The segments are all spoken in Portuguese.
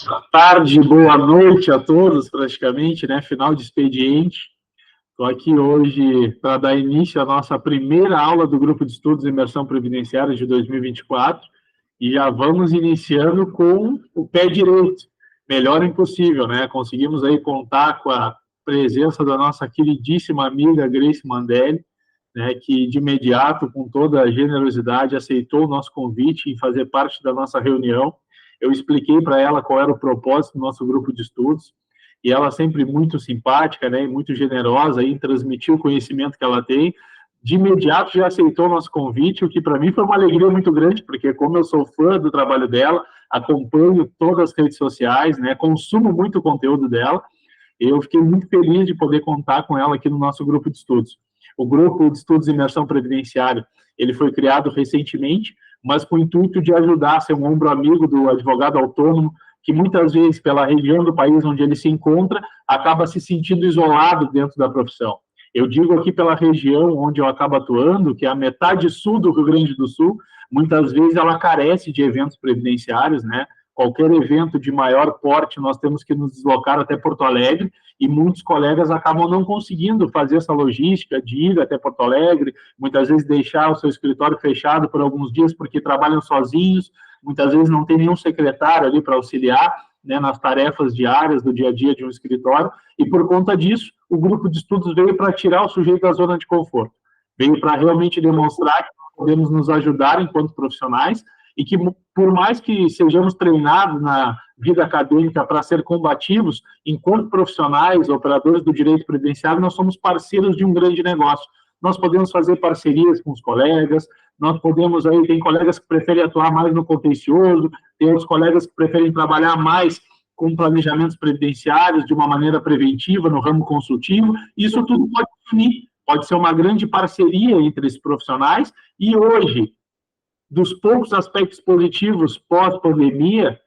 Boa tarde, boa noite a todos, praticamente, né? Final de expediente. Estou aqui hoje para dar início à nossa primeira aula do Grupo de Estudos de Imersão Previdenciária de 2024 e já vamos iniciando com o pé direito, melhor impossível, né? Conseguimos aí contar com a presença da nossa queridíssima amiga Grace Mandelli, né, que de imediato, com toda a generosidade, aceitou o nosso convite em fazer parte da nossa reunião. Eu expliquei para ela qual era o propósito do nosso grupo de estudos, e ela sempre muito simpática, né, e muito generosa em transmitir o conhecimento que ela tem. De imediato já aceitou o nosso convite, o que para mim foi uma alegria muito grande, porque como eu sou fã do trabalho dela, acompanho todas as redes sociais, né, consumo muito o conteúdo dela, eu fiquei muito feliz de poder contar com ela aqui no nosso grupo de estudos. O grupo de estudos de imersão previdenciária, ele foi criado recentemente, mas com o intuito de ajudar a ser um ombro amigo do advogado autônomo, que muitas vezes, pela região do país onde ele se encontra, acaba se sentindo isolado dentro da profissão. Eu digo aqui pela região onde eu acabo atuando, que é a metade sul do Rio Grande do Sul, muitas vezes ela carece de eventos previdenciários, né? Qualquer evento de maior porte, nós temos que nos deslocar até Porto Alegre, e muitos colegas acabam não conseguindo fazer essa logística de ir até Porto Alegre, muitas vezes deixar o seu escritório fechado por alguns dias porque trabalham sozinhos, muitas vezes não tem nenhum secretário ali para auxiliar, né, nas tarefas diárias do dia a dia de um escritório, e por conta disso, o grupo de estudos veio para tirar o sujeito da zona de conforto, veio para realmente demonstrar que podemos nos ajudar enquanto profissionais, e que, por mais que sejamos treinados na vida acadêmica para ser combativos, enquanto profissionais, operadores do direito previdenciário, nós somos parceiros de um grande negócio. Nós podemos fazer parcerias com os colegas, nós podemos, aí tem colegas que preferem atuar mais no contencioso, tem outros colegas que preferem trabalhar mais com planejamentos previdenciários de uma maneira preventiva, no ramo consultivo. Isso tudo pode unir, pode ser uma grande parceria entre esses profissionais, e hoje, dos poucos aspectos positivos pós-pandemia,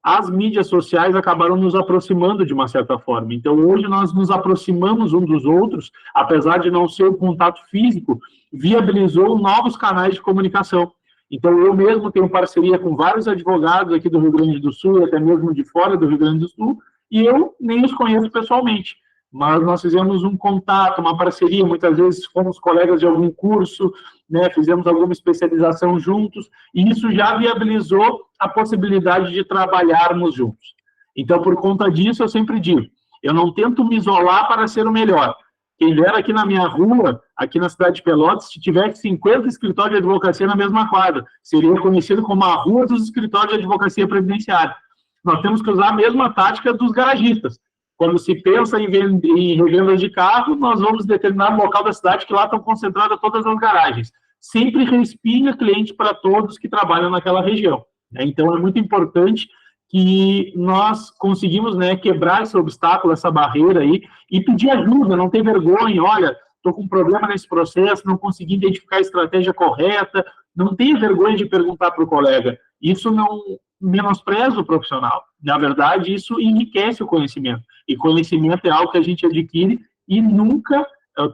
as mídias sociais acabaram nos aproximando de uma certa forma. Então, hoje nós nos aproximamos uns dos outros, apesar de não ser o contato físico, viabilizou novos canais de comunicação. Então, eu mesmo tenho parceria com vários advogados aqui do Rio Grande do Sul, até mesmo de fora do Rio Grande do Sul, e eu nem os conheço pessoalmente, mas nós fizemos um contato, uma parceria, muitas vezes fomos colegas de algum curso, né, fizemos alguma especialização juntos, e isso já viabilizou a possibilidade de trabalharmos juntos. Então, por conta disso, eu sempre digo, eu não tento me isolar para ser o melhor. Quem dera aqui na minha rua, aqui na cidade de Pelotas, se tivesse 50 escritórios de advocacia na mesma quadra, seria conhecido como a Rua dos Escritórios de Advocacia Previdenciária. Nós temos que usar a mesma tática dos garagistas. Quando se pensa em revendas de carro, nós vamos determinar o local da cidade que lá estão concentradas todas as garagens. Sempre respinga cliente para todos que trabalham naquela região. Então, é muito importante que nós conseguimos, né, quebrar esse obstáculo, essa barreira aí, e pedir ajuda, não ter vergonha, olha, estou com um problema nesse processo, não consegui identificar a estratégia correta, não tenha vergonha de perguntar para o colega. Isso não menospreza o profissional. Na verdade, isso enriquece o conhecimento. E conhecimento é algo que a gente adquire e nunca,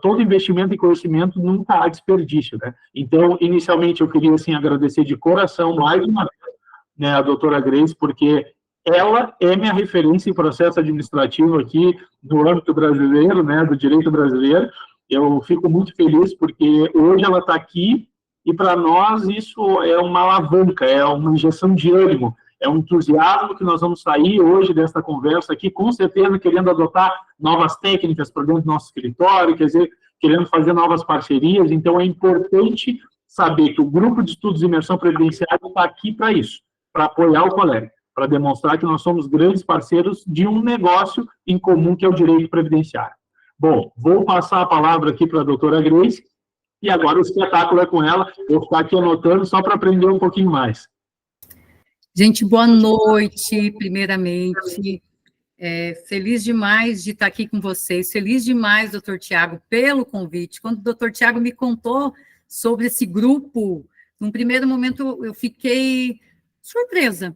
todo investimento em conhecimento nunca há desperdício, né? Então, inicialmente, eu queria, assim, agradecer de coração mais uma vez, né, a doutora Grace, porque ela é minha referência em processo administrativo aqui no âmbito brasileiro, né, do direito brasileiro. Eu fico muito feliz porque hoje ela está aqui e para nós isso é uma alavanca, é uma injeção de ânimo, é um entusiasmo que nós vamos sair hoje desta conversa aqui, com certeza querendo adotar novas técnicas para dentro do nosso escritório, quer dizer, querendo fazer novas parcerias. Então é importante saber que o grupo de estudos de imersão previdenciária está aqui para isso, para apoiar o colega, para demonstrar que nós somos grandes parceiros de um negócio em comum que é o direito previdenciário. Bom, vou passar a palavra aqui para a doutora Grace, e agora o espetáculo é com ela. Eu vou ficar aqui anotando só para aprender um pouquinho mais. Gente, boa noite, primeiramente. Feliz demais de estar aqui com vocês. Feliz demais, doutor Tiago, pelo convite. Quando o doutor Tiago me contou sobre esse grupo, num primeiro momento eu fiquei surpresa,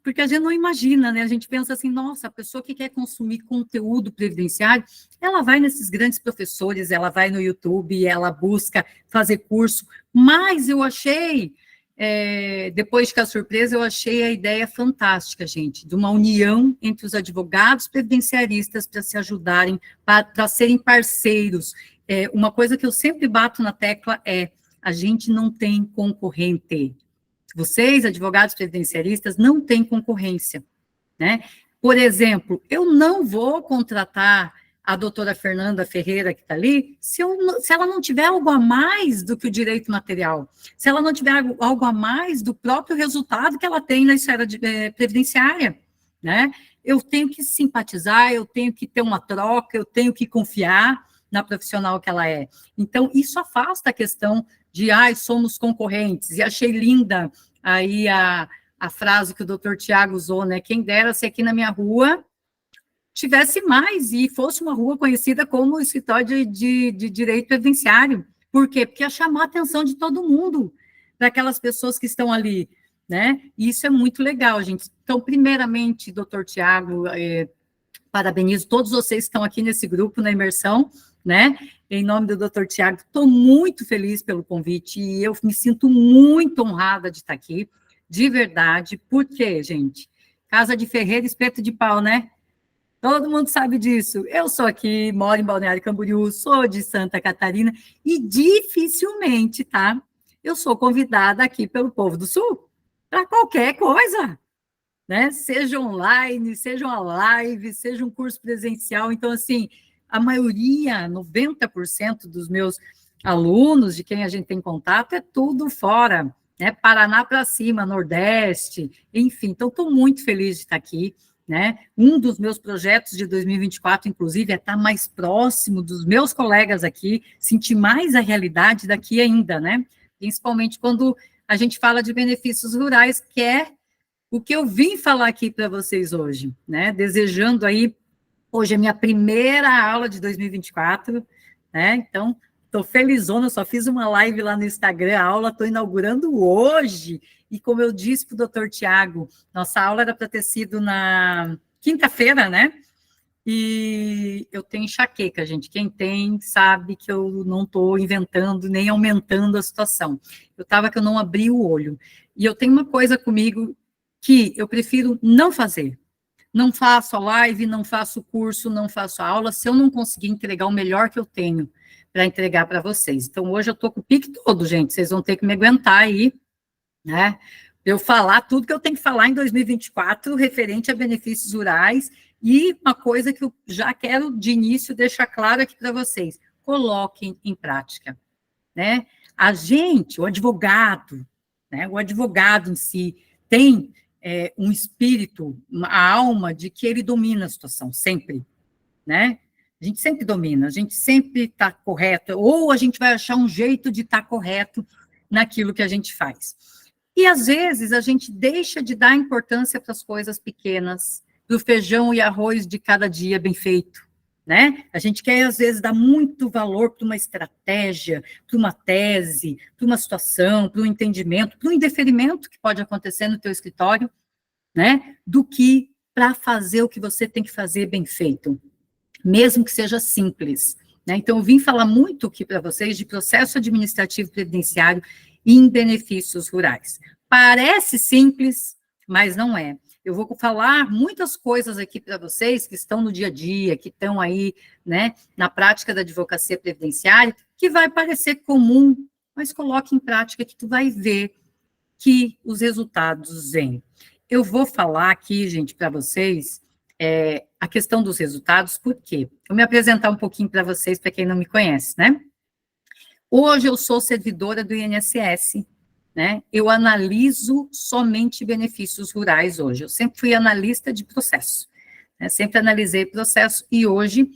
porque a gente não imagina, né? A gente pensa assim, nossa, a pessoa que quer consumir conteúdo previdenciário, ela vai nesses grandes professores, ela vai no YouTube, ela busca fazer curso, mas eu achei depois de ficar surpresa, eu achei a ideia fantástica, gente, de uma união entre os advogados previdenciaristas para se ajudarem, para serem parceiros. Uma coisa que eu sempre bato na tecla é: a gente não tem concorrente. Vocês, advogados previdenciaristas, não têm concorrência, né? Por exemplo, eu não vou contratar a doutora Fernanda Ferreira, que está ali, se ela não tiver algo a mais do que o direito material, se ela não tiver algo a mais do próprio resultado que ela tem na esfera previdenciária, né? Eu tenho que simpatizar, eu tenho que ter uma troca, eu tenho que confiar na profissional que ela é. Então, isso afasta a questão de, somos concorrentes. E achei linda aí a frase que o doutor Tiago usou, né? Quem dera se aqui na minha rua tivesse mais e fosse uma rua conhecida como escritório de direito previdenciário. Por quê? Porque ia chamar a atenção de todo mundo, daquelas pessoas que estão ali, né? E isso é muito legal, gente. Então, primeiramente, doutor Tiago, parabenizo todos vocês que estão aqui nesse grupo, na imersão, né? Em nome do doutor Tiago, estou muito feliz pelo convite e eu me sinto muito honrada de estar aqui, de verdade. Por quê, gente? Casa de Ferreira, espeto de pau, né? Todo mundo sabe disso. Eu sou aqui, moro em Balneário Camboriú, sou de Santa Catarina e dificilmente, tá? Eu sou convidada aqui pelo povo do Sul para qualquer coisa, né? Seja online, seja uma live, seja um curso presencial. Então, assim, a maioria, 90% dos meus alunos, de quem a gente tem contato, é tudo fora, né? Paraná para cima, Nordeste, enfim. Então, estou muito feliz de estar aqui, né? Um dos meus projetos de 2024, inclusive, é estar mais próximo dos meus colegas aqui, sentir mais a realidade daqui ainda, né? Principalmente quando a gente fala de benefícios rurais, que é o que eu vim falar aqui para vocês hoje, né? Desejando aí, hoje é minha primeira aula de 2024, né? Então, estou felizona, só fiz uma live lá no Instagram, a aula estou inaugurando hoje, e como eu disse para o doutor Tiago, nossa aula era para ter sido na quinta-feira, né? E eu tenho enxaqueca, gente. Quem tem sabe que eu não estou inventando nem aumentando a situação. Eu estava que eu não abri o olho. E eu tenho uma coisa comigo que eu prefiro não fazer. Não faço a live, não faço o curso, não faço a aula, se eu não conseguir entregar o melhor que eu tenho para entregar para vocês. Então, hoje eu estou com o pique todo, gente. Vocês vão ter que me aguentar aí, né? Eu falar tudo que eu tenho que falar em 2024, referente a benefícios rurais, e uma coisa que eu já quero, de início, deixar claro aqui para vocês: coloquem em prática, né? A gente, o advogado, né? O advogado em si tem um espírito, a alma de que ele domina a situação, sempre, né? A gente sempre domina, a gente sempre está correto, ou a gente vai achar um jeito de estar correto naquilo que a gente faz. E, às vezes, a gente deixa de dar importância para as coisas pequenas, do feijão e arroz de cada dia bem feito, né? A gente quer, às vezes, dar muito valor para uma estratégia, para uma tese, para uma situação, para um entendimento, para um indeferimento que pode acontecer no teu escritório, né? Do que para fazer o que você tem que fazer bem feito, mesmo que seja simples, né? Então, eu vim falar muito aqui para vocês de processo administrativo previdenciário em benefícios rurais. Parece simples, mas não é. Eu vou falar muitas coisas aqui para vocês que estão no dia a dia, que estão aí, né, na prática da advocacia previdenciária, que vai parecer comum, mas coloque em prática que tu vai ver que os resultados vêm. Eu vou falar aqui, gente, para vocês, a questão dos resultados, por quê? Vou me apresentar um pouquinho para vocês, para quem não me conhece, né? Hoje eu sou servidora do INSS, né? Eu analiso somente benefícios rurais hoje. Eu sempre fui analista de processo, né? Sempre analisei processo e hoje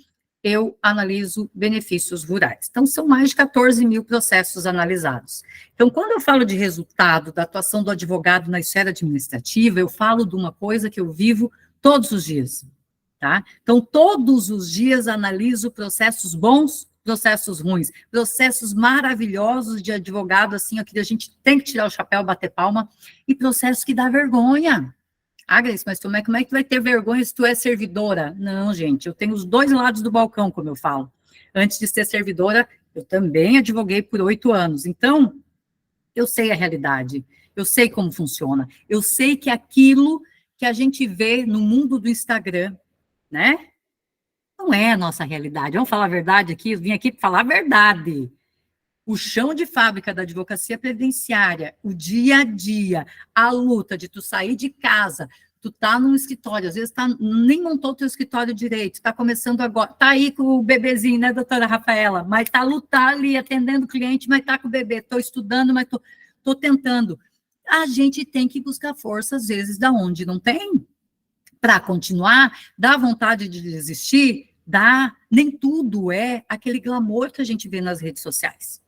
eu analiso benefícios rurais. Então, são mais de 14 mil processos analisados. Então, quando eu falo de resultado da atuação do advogado na esfera administrativa, eu falo de uma coisa que eu vivo todos os dias, tá? Então, todos os dias analiso processos bons, processos ruins, processos maravilhosos de advogado, assim, aqui a gente tem que tirar o chapéu, bater palma, e processos que dá vergonha. Ah, Grace, mas como é que tu vai ter vergonha se tu é servidora? Não, gente, eu tenho os dois lados do balcão, como eu falo. Antes de ser servidora, eu também advoguei por 8 anos. Então, Eu sei a realidade, eu sei como funciona, eu sei que aquilo que a gente vê no mundo do Instagram, né, não é a nossa realidade. Vamos falar a verdade aqui? Eu vim aqui para falar a verdade. O chão de fábrica da advocacia previdenciária, o dia a dia, a luta de tu sair de casa, tu tá num escritório, às vezes nem montou o teu escritório direito, tá começando agora, tá aí com o bebezinho, né, doutora Rafaela? Mas tá ali, atendendo o cliente, mas tá com o bebê, tô estudando, mas tô tentando. A gente tem que buscar força, às vezes, da onde não tem, para continuar, dá vontade de desistir, dá, nem tudo é aquele glamour que a gente vê nas redes sociais.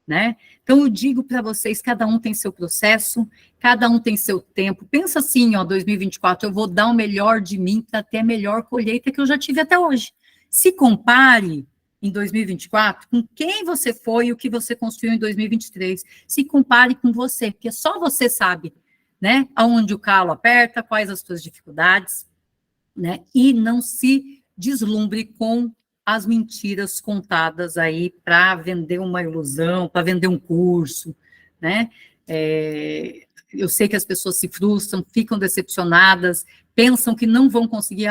Né? Então, eu digo para vocês, cada um tem seu processo, cada um tem seu tempo. Pensa assim, 2024, eu vou dar o melhor de mim para ter a melhor colheita que eu já tive até hoje. Se compare em 2024 com quem você foi e o que você construiu em 2023. Se compare com você, porque só você sabe, né? Aonde o calo aperta, quais as suas dificuldades, né? E não se deslumbre com as mentiras contadas aí para vender uma ilusão, para vender um curso, né? Eu sei que as pessoas se frustram, ficam decepcionadas, pensam que não vão conseguir,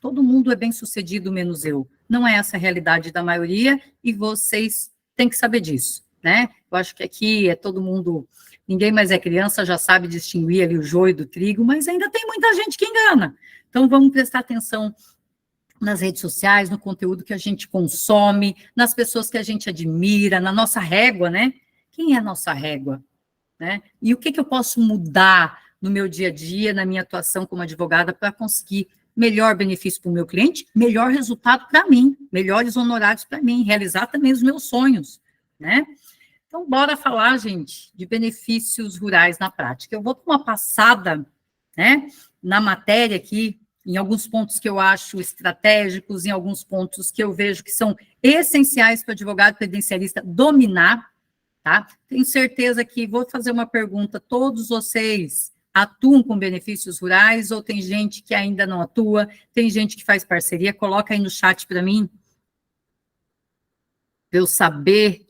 todo mundo é bem-sucedido, menos eu. Não é essa a realidade da maioria, e vocês têm que saber disso, né? Eu acho que aqui é todo mundo, ninguém mais é criança, já sabe distinguir ali o joio do trigo, mas ainda tem muita gente que engana. Então, vamos prestar atenção nas redes sociais, no conteúdo que a gente consome, nas pessoas que a gente admira, na nossa régua, né? Quem é a nossa régua? Né? E o que eu posso mudar no meu dia a dia, na minha atuação como advogada, para conseguir melhor benefício para o meu cliente, melhor resultado para mim, melhores honorários para mim, realizar também os meus sonhos, né? Então, bora falar, gente, de benefícios rurais na prática. Eu vou dar uma passada, né, na matéria aqui, em alguns pontos que eu acho estratégicos, em alguns pontos que eu vejo que são essenciais para o advogado previdenciarista dominar, tá? Tenho certeza que vou fazer uma pergunta, todos vocês atuam com benefícios rurais ou tem gente que ainda não atua, tem gente que faz parceria? Coloca aí no chat para mim, para eu saber.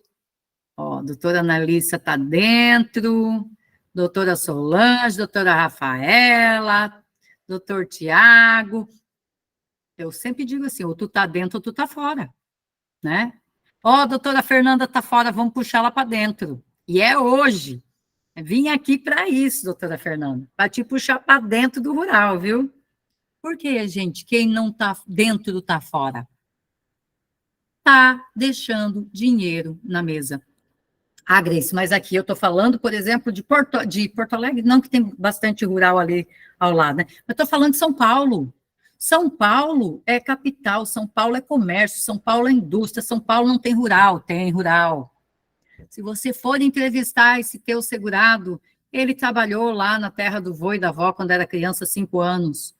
Doutora Analícia está dentro, doutora Solange, doutora Rafaela, doutor Tiago. Eu sempre digo assim, ou tu tá dentro ou tu tá fora, né? Doutora Fernanda tá fora, vamos puxar ela para dentro. E é hoje. Vim aqui para isso, doutora Fernanda, para te puxar para dentro do rural, viu? Porque, gente, quem não tá dentro tá fora. Tá deixando dinheiro na mesa. Grace, mas aqui eu estou falando, por exemplo, de Porto Alegre, não que tem bastante rural ali ao lado, né? Mas estou falando de São Paulo. São Paulo é capital, São Paulo é comércio, São Paulo é indústria, São Paulo não tem rural, tem rural. Se você for entrevistar esse teu segurado, ele trabalhou lá na terra do vô e da avó quando era criança, 5 anos,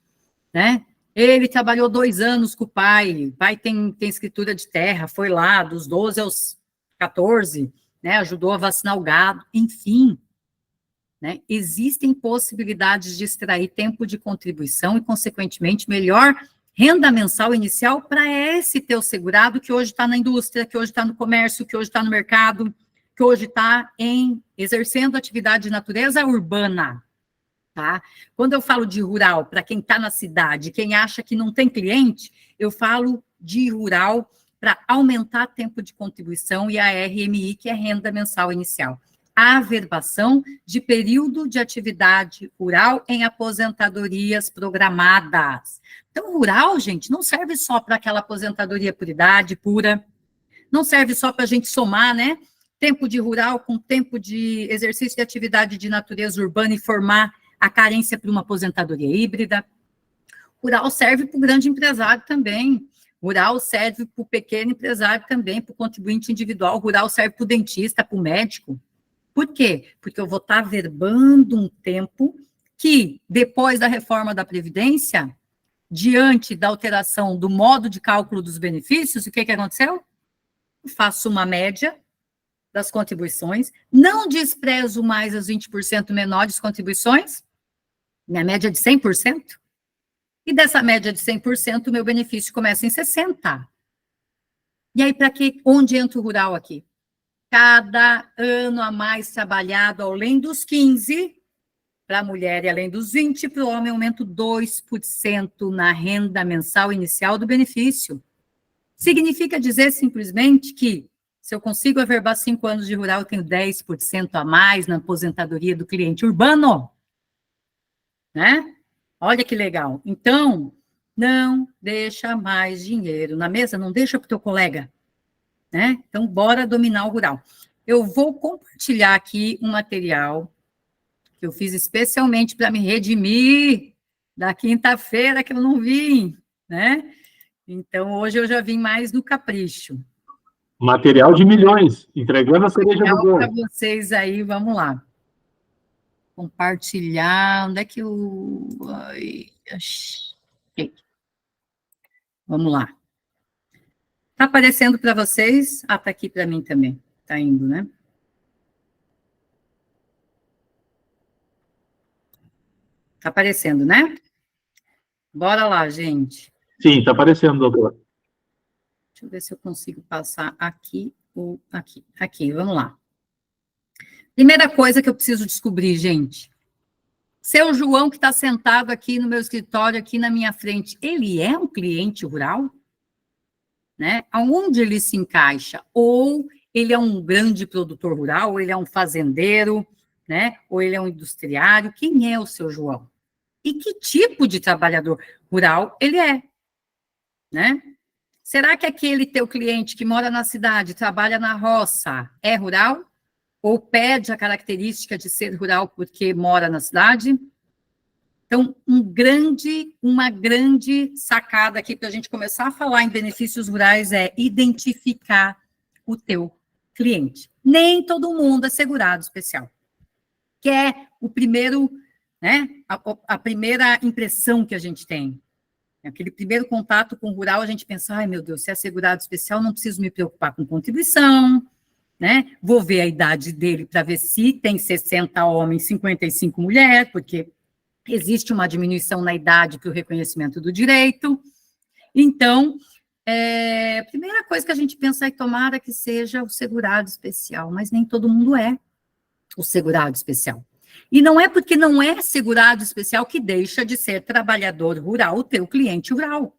né? Ele trabalhou 2 anos com o pai tem escritura de terra, foi lá dos 12 aos 14, né, ajudou a vacinar o gado, enfim, né, existem possibilidades de extrair tempo de contribuição e, consequentemente, melhor renda mensal inicial para esse teu segurado que hoje está na indústria, que hoje está no comércio, que hoje está no mercado, que hoje está exercendo atividade de natureza urbana, tá? Quando eu falo de rural, para quem está na cidade, quem acha que não tem cliente, eu falo de rural para aumentar tempo de contribuição e a RMI, que é renda mensal inicial. A averbação de período de atividade rural em aposentadorias programadas. Então, rural, gente, não serve só para aquela aposentadoria por idade pura, não serve só para a gente somar, né? Tempo de rural com tempo de exercício de atividade de natureza urbana e formar a carência para uma aposentadoria híbrida. Rural serve para o grande empresário também. Rural serve para o pequeno empresário também, para o contribuinte individual. Rural serve para o dentista, para o médico. Por quê? Porque eu vou estar verbando um tempo que, depois da reforma da Previdência, diante da alteração do modo de cálculo dos benefícios, o que aconteceu? Eu faço uma média das contribuições, não desprezo mais as 20% menores contribuições, minha média é de 100%, e dessa média de 100%, o meu benefício começa em 60%. E aí, para que? Onde entra o rural aqui? Cada ano a mais trabalhado, além dos 15, para a mulher e além dos 20, para o homem, aumento 2% na renda mensal inicial do benefício. Significa dizer simplesmente que, se eu consigo averbar 5 anos de rural, eu tenho 10% a mais na aposentadoria do cliente urbano. Né? Olha que legal. Então, não deixa mais dinheiro na mesa, não deixa para o teu colega. Né? Então, bora dominar o rural. Eu vou compartilhar aqui um material que eu fiz especialmente para me redimir da quinta-feira que eu não vim, né? Então, hoje eu já vim mais no capricho. Material de milhões, entregando a cereja do bolo. Para vocês aí, vamos lá. Compartilhar, onde é que eu... Ai, achei. Vamos lá. Está aparecendo para vocês? Ah, está aqui para mim também. Está indo, né? Está aparecendo, né? Bora lá, gente. Sim, está aparecendo, doutor. Deixa eu ver se eu consigo passar aqui ou aqui. Aqui, vamos lá. Primeira coisa que eu preciso descobrir, gente. Seu João, que está sentado aqui no meu escritório, aqui na minha frente, ele é um cliente rural? Né? Aonde ele se encaixa? Ou ele é um grande produtor rural, ou ele é um fazendeiro, né? Ou ele é um industriário? Quem é o seu João? E que tipo de trabalhador rural ele é? Né? Será que aquele teu cliente que mora na cidade, trabalha na roça, é rural? Ou perde a característica de ser rural porque mora na cidade? Então, uma grande sacada aqui para a gente começar a falar em benefícios rurais é identificar o teu cliente. Nem todo mundo é segurado especial. Que é o primeiro, né, a primeira impressão que a gente tem. Aquele primeiro contato com o rural, a gente pensa, ai meu Deus, se é segurado especial, não preciso me preocupar com contribuição, né? Vou ver a idade dele para ver se tem 60 homens, 55 mulheres, porque existe uma diminuição na idade para o reconhecimento do direito. Então, a primeira coisa que a gente pensa é tomara que seja o segurado especial, mas nem todo mundo é o segurado especial. E não é porque não é segurado especial que deixa de ser trabalhador rural, o teu cliente rural.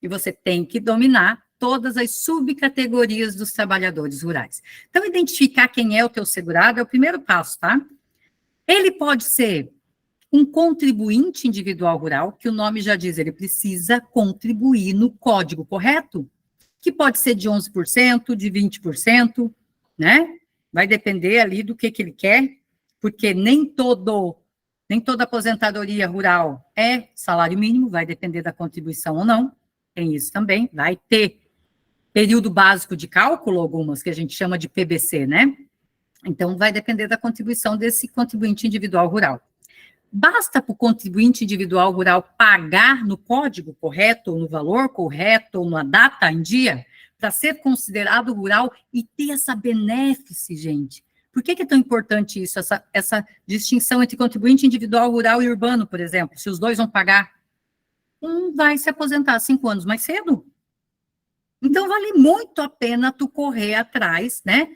E você tem que dominar todas as subcategorias dos trabalhadores rurais. Então, identificar quem é o teu segurado é o primeiro passo, tá? Ele pode ser um contribuinte individual rural, que o nome já diz, ele precisa contribuir no código correto, que pode ser de 11%, de 20%, né? Vai depender ali do que ele quer, porque nem toda aposentadoria rural é salário mínimo, vai depender da contribuição ou não, tem isso também, vai ter período básico de cálculo, algumas que a gente chama de PBC, né? Então, vai depender da contribuição desse contribuinte individual rural. Basta para o contribuinte individual rural pagar no código correto, ou no valor correto, ou na data em dia, para ser considerado rural e ter essa benéfice, gente. Por que é tão importante isso, essa distinção entre contribuinte individual rural e urbano, por exemplo? Se os dois vão pagar, um vai se aposentar 5 anos mais cedo. Então, vale muito a pena tu correr atrás, né?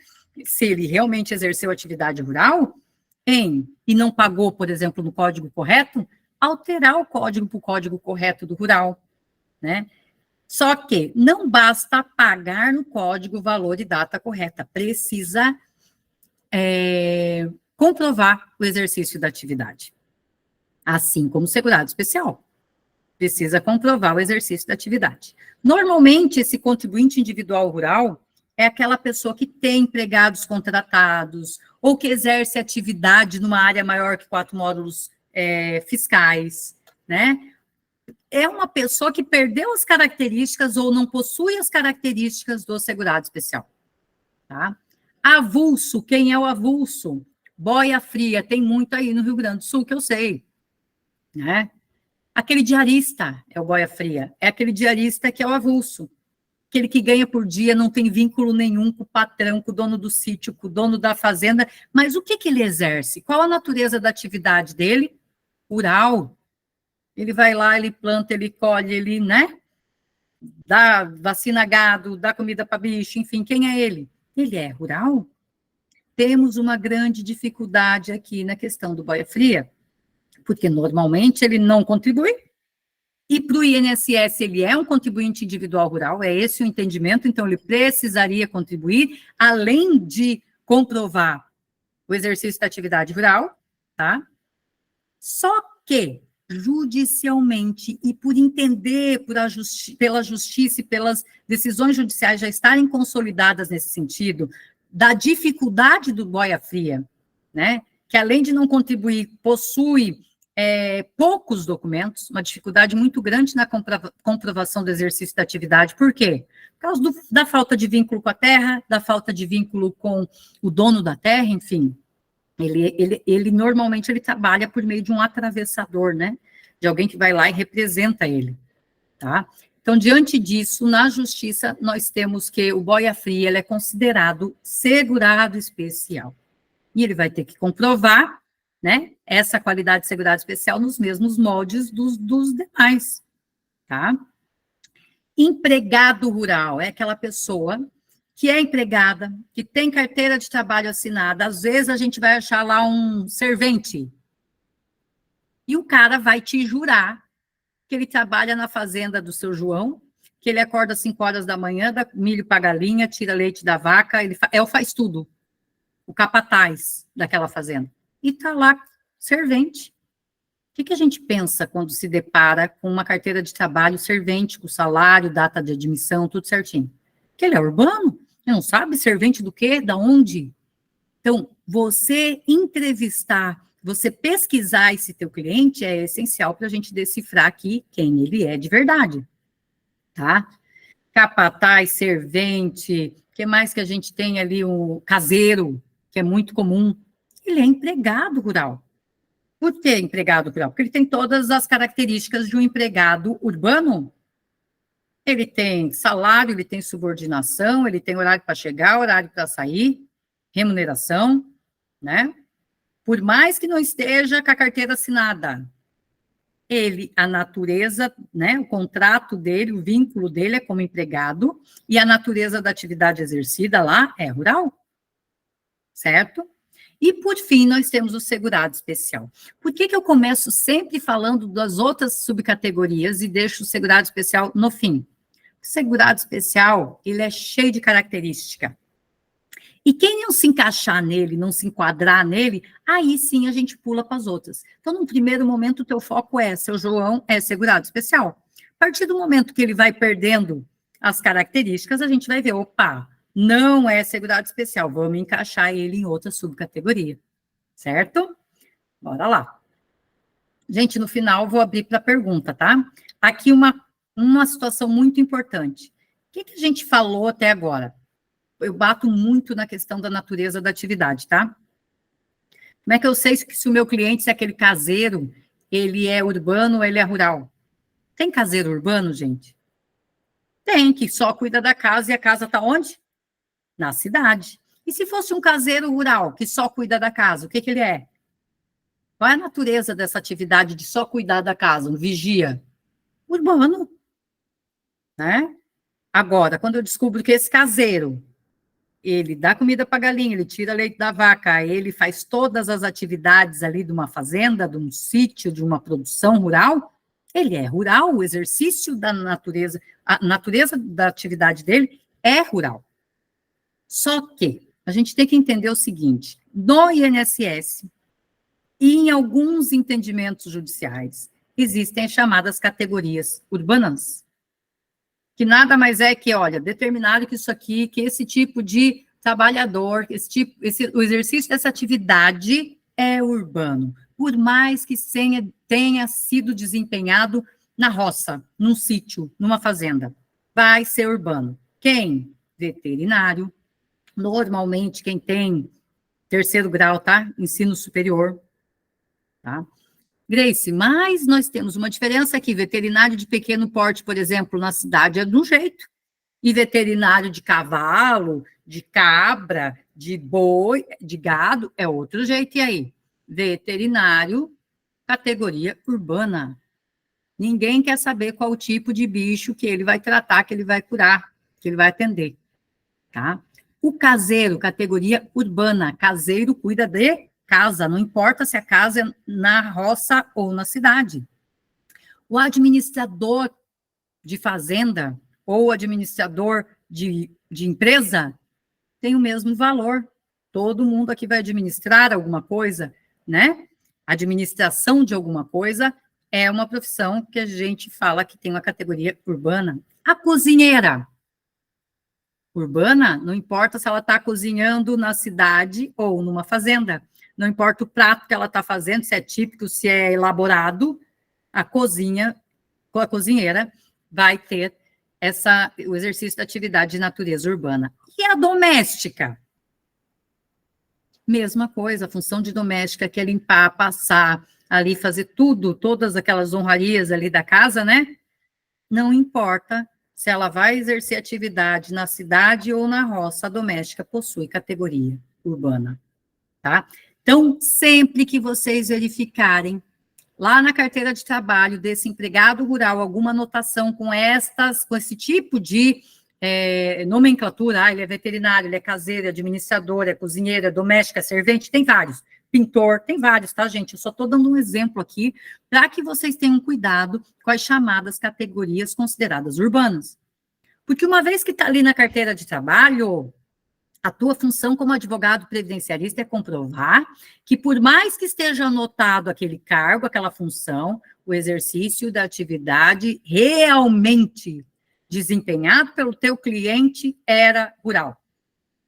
Se ele realmente exerceu atividade rural, e não pagou, por exemplo, no código correto, alterar o código para o código correto do rural, né? Só que não basta pagar no código valor e data correta, precisa comprovar o exercício da atividade. Assim como o segurado especial, precisa comprovar o exercício da atividade. Normalmente, esse contribuinte individual rural é aquela pessoa que tem empregados contratados ou que exerce atividade numa área maior que 4 módulos fiscais, né? É uma pessoa que perdeu as características ou não possui as características do segurado especial, tá? Avulso, quem é o avulso? Boia fria, tem muito aí no Rio Grande do Sul, que eu sei, né? Aquele diarista é o boia fria, é aquele diarista que é o avulso, aquele que ganha por dia, não tem vínculo nenhum com o patrão, com o dono do sítio, com o dono da fazenda, mas o que ele exerce? Qual a natureza da atividade dele? Rural. Ele vai lá, ele planta, ele colhe, ele, né? Dá vacina gado, dá comida para bicho, enfim, quem é ele? Ele é rural. temos uma grande dificuldade aqui na questão do boia fria, porque normalmente ele não contribui, e para o INSS ele é um contribuinte individual rural, é esse o entendimento, então ele precisaria contribuir, além de comprovar o exercício da atividade rural, tá? Só que, judicialmente, e por entender pela justiça e pelas decisões judiciais já estarem consolidadas nesse sentido, da dificuldade do boia fria, né? Que além de não contribuir, possui poucos documentos, uma dificuldade muito grande na comprovação do exercício da atividade. Por quê? Por causa da falta de vínculo com a terra, da falta de vínculo com o dono da terra, enfim. Ele normalmente ele trabalha por meio de um atravessador, né? De alguém que vai lá e representa ele, tá? Então, diante disso, na justiça, nós temos que o boia fria ele é considerado segurado especial. E ele vai ter que comprovar, né, essa qualidade de segurado especial nos mesmos moldes dos demais, tá? Empregado rural é aquela pessoa que é empregada, que tem carteira de trabalho assinada, às vezes a gente vai achar lá um servente, e o cara vai te jurar que ele trabalha na fazenda do seu João, que ele acorda às 5 horas da manhã, dá milho para galinha, tira leite da vaca, ele faz tudo, o capataz daquela fazenda. E está lá, servente. O que a gente pensa quando se depara com uma carteira de trabalho servente, com salário, data de admissão, tudo certinho? Que ele é urbano, ele não sabe servente do quê, da onde? Então, você entrevistar, você pesquisar esse teu cliente é essencial para a gente decifrar aqui quem ele é de verdade, tá? Capataz, servente, o que mais que a gente tem ali, o caseiro, que é muito comum, ele é empregado rural. Por que empregado rural? Porque ele tem todas as características de um empregado urbano. Ele tem salário, ele tem subordinação, ele tem horário para chegar, horário para sair, remuneração, né? Por mais que não esteja com a carteira assinada, a natureza, né, o contrato dele, o vínculo dele é como empregado, e a natureza da atividade exercida lá é rural, certo? E, por fim, nós temos o segurado especial. Por que eu começo sempre falando das outras subcategorias e deixo o segurado especial no fim? O segurado especial, ele é cheio de característica. E quem não se encaixar nele, não se enquadrar nele, aí sim a gente pula para as outras. Então, num primeiro momento, o teu foco seu João é segurado especial. A partir do momento que ele vai perdendo as características, a gente vai ver, opa, não é segurado especial, vamos encaixar ele em outra subcategoria, certo? Bora lá. Gente, no final, vou abrir para pergunta, tá? Aqui uma situação muito importante. O que a gente falou até agora? Eu bato muito na questão da natureza da atividade, tá? Como é que eu sei se o meu cliente, se é aquele caseiro, ele é urbano ou ele é rural? Tem caseiro urbano, gente? Tem, que só cuida da casa e a casa está onde? Na cidade. E se fosse um caseiro rural que só cuida da casa, o que ele é? Qual é a natureza dessa atividade de só cuidar da casa? Um vigia? Urbano. Né? Agora, quando eu descubro que esse caseiro, ele dá comida para a galinha, ele tira leite da vaca, ele faz todas as atividades ali de uma fazenda, de um sítio, de uma produção rural, ele é rural, o exercício da natureza, a natureza da atividade dele é rural. Só que a gente tem que entender o seguinte, no INSS e em alguns entendimentos judiciais, existem as chamadas categorias urbanas, que nada mais é que, olha, determinado que isso aqui, que esse tipo de trabalhador, o exercício dessa atividade é urbano, por mais que tenha sido desempenhado na roça, num sítio, numa fazenda, vai ser urbano. Quem? Veterinário, normalmente quem tem 3º grau, tá? Ensino superior, tá? Grace, mas nós temos uma diferença aqui, veterinário de pequeno porte, por exemplo, na cidade é de um jeito, e veterinário de cavalo, de cabra, de boi, de gado, é outro jeito, e aí? Veterinário, categoria urbana. Ninguém quer saber qual o tipo de bicho que ele vai tratar, que ele vai curar, que ele vai atender, tá? O caseiro, categoria urbana. Caseiro cuida de casa, não importa se a casa é na roça ou na cidade. O administrador de fazenda ou administrador de empresa tem o mesmo valor. Todo mundo aqui vai administrar alguma coisa, né? Administração de alguma coisa é uma profissão que a gente fala que tem uma categoria urbana. A cozinheira urbana, não importa se ela está cozinhando na cidade ou numa fazenda, não importa o prato que ela está fazendo, se é típico, se é elaborado, a cozinheira vai ter o exercício da atividade de natureza urbana. E a doméstica? Mesma coisa, a função de doméstica, que é limpar, passar, ali fazer tudo, todas aquelas honrarias ali da casa, né? Não importa se ela vai exercer atividade na cidade ou na roça, a doméstica possui categoria urbana, tá? Então, sempre que vocês verificarem lá na carteira de trabalho desse empregado rural alguma anotação com esse tipo de nomenclatura, ele é veterinário, ele é caseiro, é administrador, é cozinheiro, é doméstica, é servente, tem vários. Pintor, tem vários, tá, gente? Eu só estou dando um exemplo aqui para que vocês tenham cuidado com as chamadas categorias consideradas urbanas. Porque uma vez que está ali na carteira de trabalho, a tua função como advogado previdenciarista é comprovar que, por mais que esteja anotado aquele cargo, aquela função, o exercício da atividade realmente desempenhado pelo teu cliente era rural.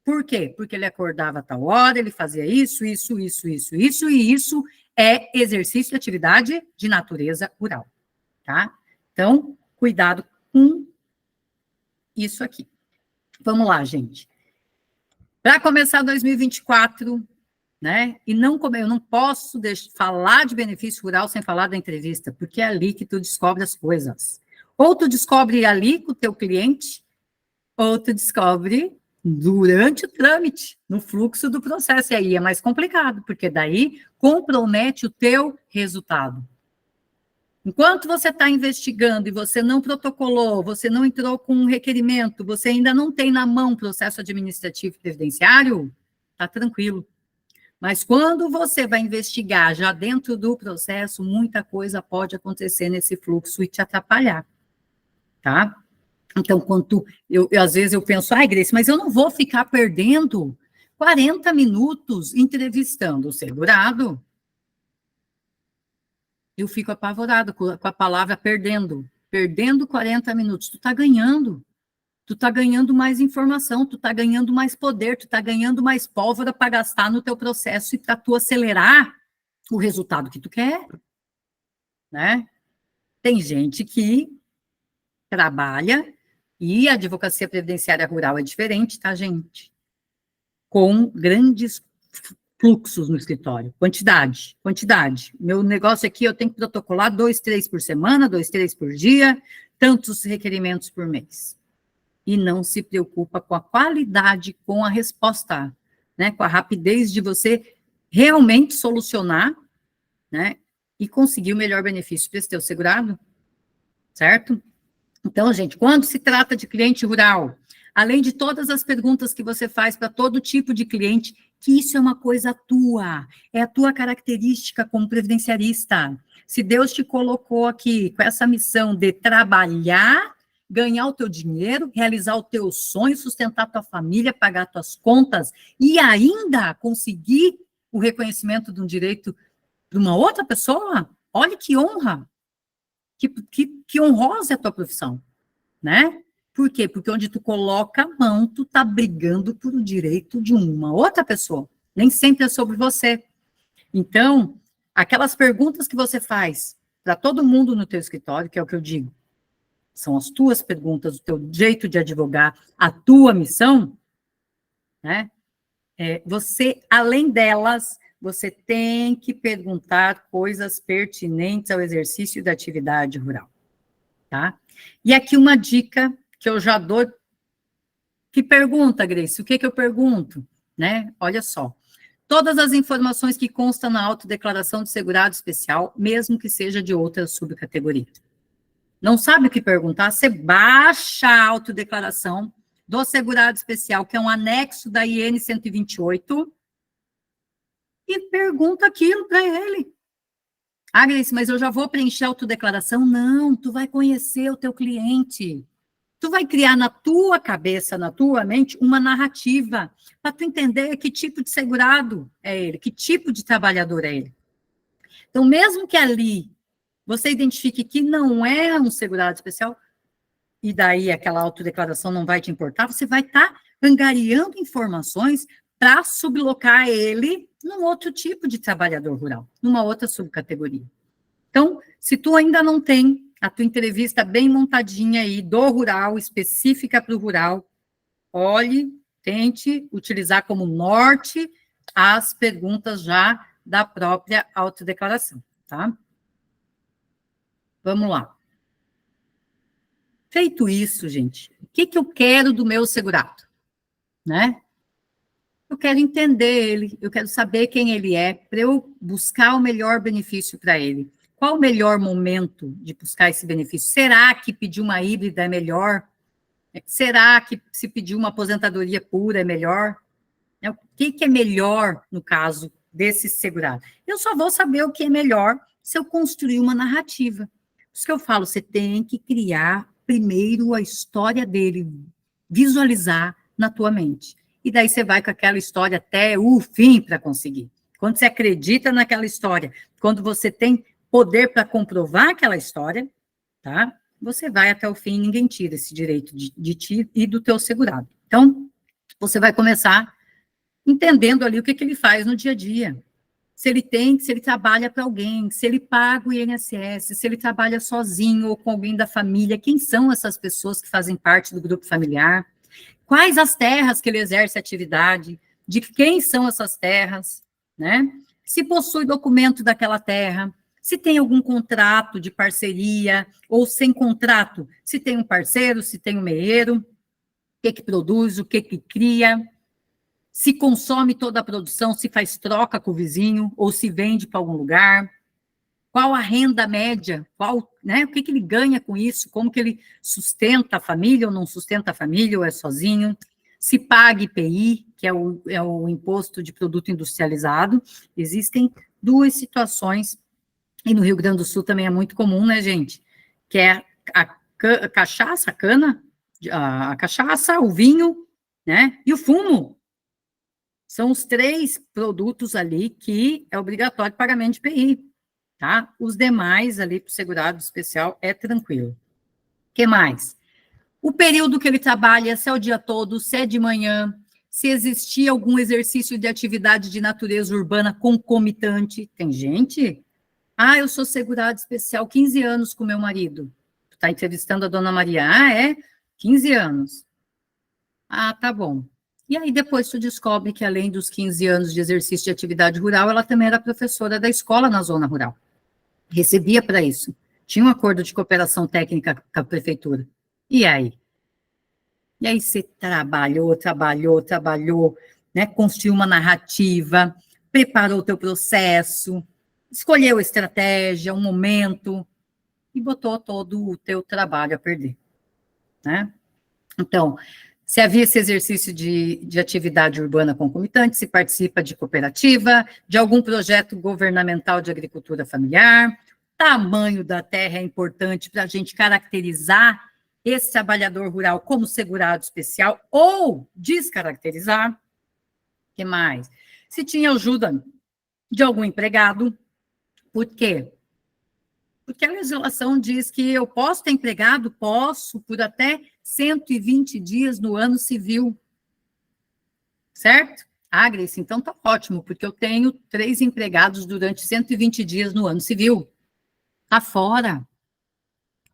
Por quê? Porque ele acordava a tal hora, ele fazia isso, e isso é exercício de atividade de natureza rural, tá? Então, cuidado com isso aqui. Vamos lá, gente. Para começar 2024, né? E eu não posso falar de benefício rural sem falar da entrevista, porque é ali que tu descobre as coisas. Ou tu descobre ali com o teu cliente, ou tu descobre durante o trâmite, no fluxo do processo. E aí é mais complicado, porque daí compromete o teu resultado. Enquanto você está investigando e você não protocolou, você não entrou com um requerimento, você ainda não tem na mão o processo administrativo previdenciário, tá tranquilo. Mas quando você vai investigar já dentro do processo, muita coisa pode acontecer nesse fluxo e te atrapalhar, tá? Então, às vezes eu penso, Grace, mas eu não vou ficar perdendo 40 minutos entrevistando o segurado. Eu fico apavorado com a palavra perdendo 40 minutos. Tu está ganhando mais informação, tu está ganhando mais poder, tu está ganhando mais pólvora para gastar no teu processo e para tu acelerar o resultado que tu quer, né? Tem gente que trabalha, e a advocacia previdenciária rural é diferente, tá, gente? Com grandes fluxos no escritório, quantidade. Meu negócio aqui, eu tenho que protocolar 2, 3 por semana, 2, 3 por dia, tantos requerimentos por mês. E não se preocupa com a qualidade, com a resposta, né? Com a rapidez de você realmente solucionar, né? E conseguir o melhor benefício para esse teu segurado, certo? Então, gente, quando se trata de cliente rural, além de todas as perguntas que você faz para todo tipo de cliente, que isso é uma coisa tua, é a tua característica como previdenciarista. Se Deus te colocou aqui com essa missão de trabalhar, ganhar o teu dinheiro, realizar o teu sonho, sustentar a tua família, pagar tuas contas e ainda conseguir o reconhecimento de um direito de uma outra pessoa, olha que honra. Que honrosa é a tua profissão, né? Por quê? Porque onde tu coloca a mão, tu tá brigando por um direito de uma outra pessoa. Nem sempre é sobre você. Então, aquelas perguntas que você faz para todo mundo no teu escritório, que é o que eu digo, são as tuas perguntas, o teu jeito de advogar, a tua missão, né? Você, além delas, você tem que perguntar coisas pertinentes ao exercício da atividade rural, tá? E aqui uma dica que eu já dou. Que pergunta, Grace? O que eu pergunto? Né? Olha só. Todas as informações que constam na autodeclaração de segurado especial, mesmo que seja de outra subcategoria. Não sabe o que perguntar? Você baixa a autodeclaração, do segurado especial, que é um anexo da IN 128, e pergunta aquilo para ele. Ah, Grace, mas eu já vou preencher a autodeclaração? Não, tu vai conhecer o teu cliente. Tu vai criar na tua cabeça, na tua mente, uma narrativa para tu entender que tipo de segurado é ele, que tipo de trabalhador é ele. Então, mesmo que ali você identifique que não é um segurado especial, e daí aquela autodeclaração não vai te importar, você vai estar angariando informações para sublocar ele num outro tipo de trabalhador rural, numa outra subcategoria. Então, se tu ainda não tem a tua entrevista bem montadinha aí do rural, específica para o rural, olhe, tente utilizar como norte as perguntas já da própria autodeclaração, tá? Vamos lá. Feito isso, gente, o que eu quero do meu segurado? Né? Eu quero entender ele, eu quero saber quem ele é, para eu buscar o melhor benefício para ele. Qual o melhor momento de buscar esse benefício? Será que pedir uma híbrida é melhor? Será que se pedir uma aposentadoria pura é melhor? O que é melhor no caso desse segurado? Eu só vou saber o que é melhor se eu construir uma narrativa. Por isso que eu falo, você tem que criar primeiro a história dele, visualizar na tua mente. E daí você vai com aquela história até o fim para conseguir. Quando você acredita naquela história, quando você tem poder para comprovar aquela história, tá? Você vai até o fim, ninguém tira esse direito de ti e do teu segurado. Então, você vai começar entendendo ali o que ele faz no dia a dia. Se ele trabalha para alguém, se ele paga o INSS, se ele trabalha sozinho ou com alguém da família, quem são essas pessoas que fazem parte do grupo familiar? Quais as terras que ele exerce atividade? De quem são essas terras? Né? Se possui documento daquela terra, se tem algum contrato de parceria ou sem contrato, se tem um parceiro, se tem um meeiro, o que produz, o que cria, se consome toda a produção, se faz troca com o vizinho ou se vende para algum lugar, qual a renda média, o que ele ganha com isso, como que ele sustenta a família ou não sustenta a família ou é sozinho, se paga IPI, que é o Imposto de Produto Industrializado. Existem duas situações, e no Rio Grande do Sul também é muito comum, né, gente, que é a cachaça, a cana, a cachaça, o vinho, né, e o fumo. São os 3 produtos ali que é obrigatório pagamento de IPI, tá? Os demais ali para o segurado especial é tranquilo. O que mais? O período que ele trabalha, se é o dia todo, se é de manhã, se existir algum exercício de atividade de natureza urbana concomitante. Tem gente? Ah, eu sou segurado especial 15 anos com meu marido. Tu tá entrevistando a dona Maria. Ah, é? 15 anos. Ah, tá bom. E aí depois tu descobre que além dos 15 anos de exercício de atividade rural, ela também era professora da escola na zona rural. Recebia para isso. Tinha um acordo de cooperação técnica com a prefeitura. E aí? E aí você trabalhou, né? Construiu uma narrativa, preparou o teu processo, escolheu estratégia, um momento, e botou todo o teu trabalho a perder, né? Então, se havia esse exercício de atividade urbana concomitante, se participa de cooperativa, de algum projeto governamental de agricultura familiar, tamanho da terra é importante para a gente caracterizar esse trabalhador rural como segurado especial ou descaracterizar. O que mais? Se tinha ajuda de algum empregado. Por quê? Porque a legislação diz que eu posso ter empregado, posso, por até 120 dias no ano civil. Certo? Ah, Grace, então tá ótimo, porque eu tenho 3 empregados durante 120 dias no ano civil. Tá fora.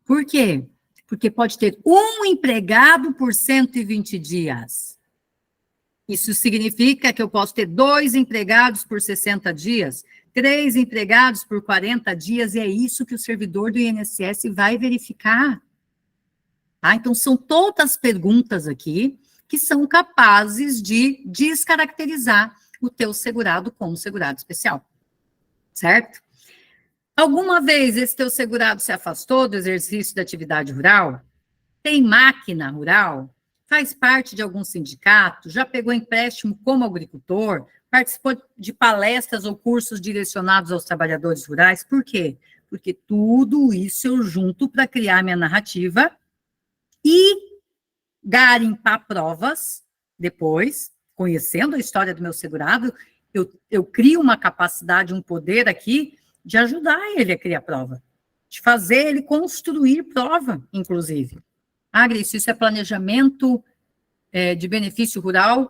Por quê? Porque pode ter um empregado por 120 dias. Isso significa que eu posso ter 2 empregados por 60 dias, 3 empregados por 40 dias, e é isso que o servidor do INSS vai verificar. Tá? Então, são todas perguntas aqui que são capazes de descaracterizar o teu segurado como segurado especial. Certo? Alguma vez esse teu segurado se afastou do exercício da atividade rural? Tem máquina rural? faz parte de algum sindicato, já pegou empréstimo como agricultor, participou de palestras ou cursos direcionados aos trabalhadores rurais. Por quê? Porque tudo isso eu junto para criar minha narrativa e garimpar provas depois, conhecendo a história do meu segurado, eu crio uma capacidade, um poder aqui de ajudar ele a criar prova, de fazer ele construir prova, inclusive. Ah, Grace, isso é planejamento de benefício rural?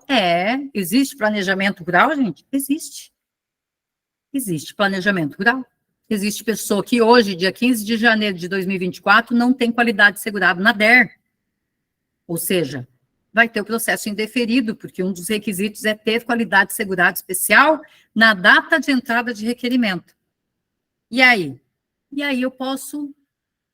Existe planejamento rural, gente? Existe. Existe planejamento rural. Existe pessoa que hoje, dia 15 de janeiro de 2024, não tem qualidade de segurado na DER. Ou seja, vai ter o processo indeferido, porque um dos requisitos é ter qualidade de segurado especial na data de entrada de requerimento. E aí? E aí eu posso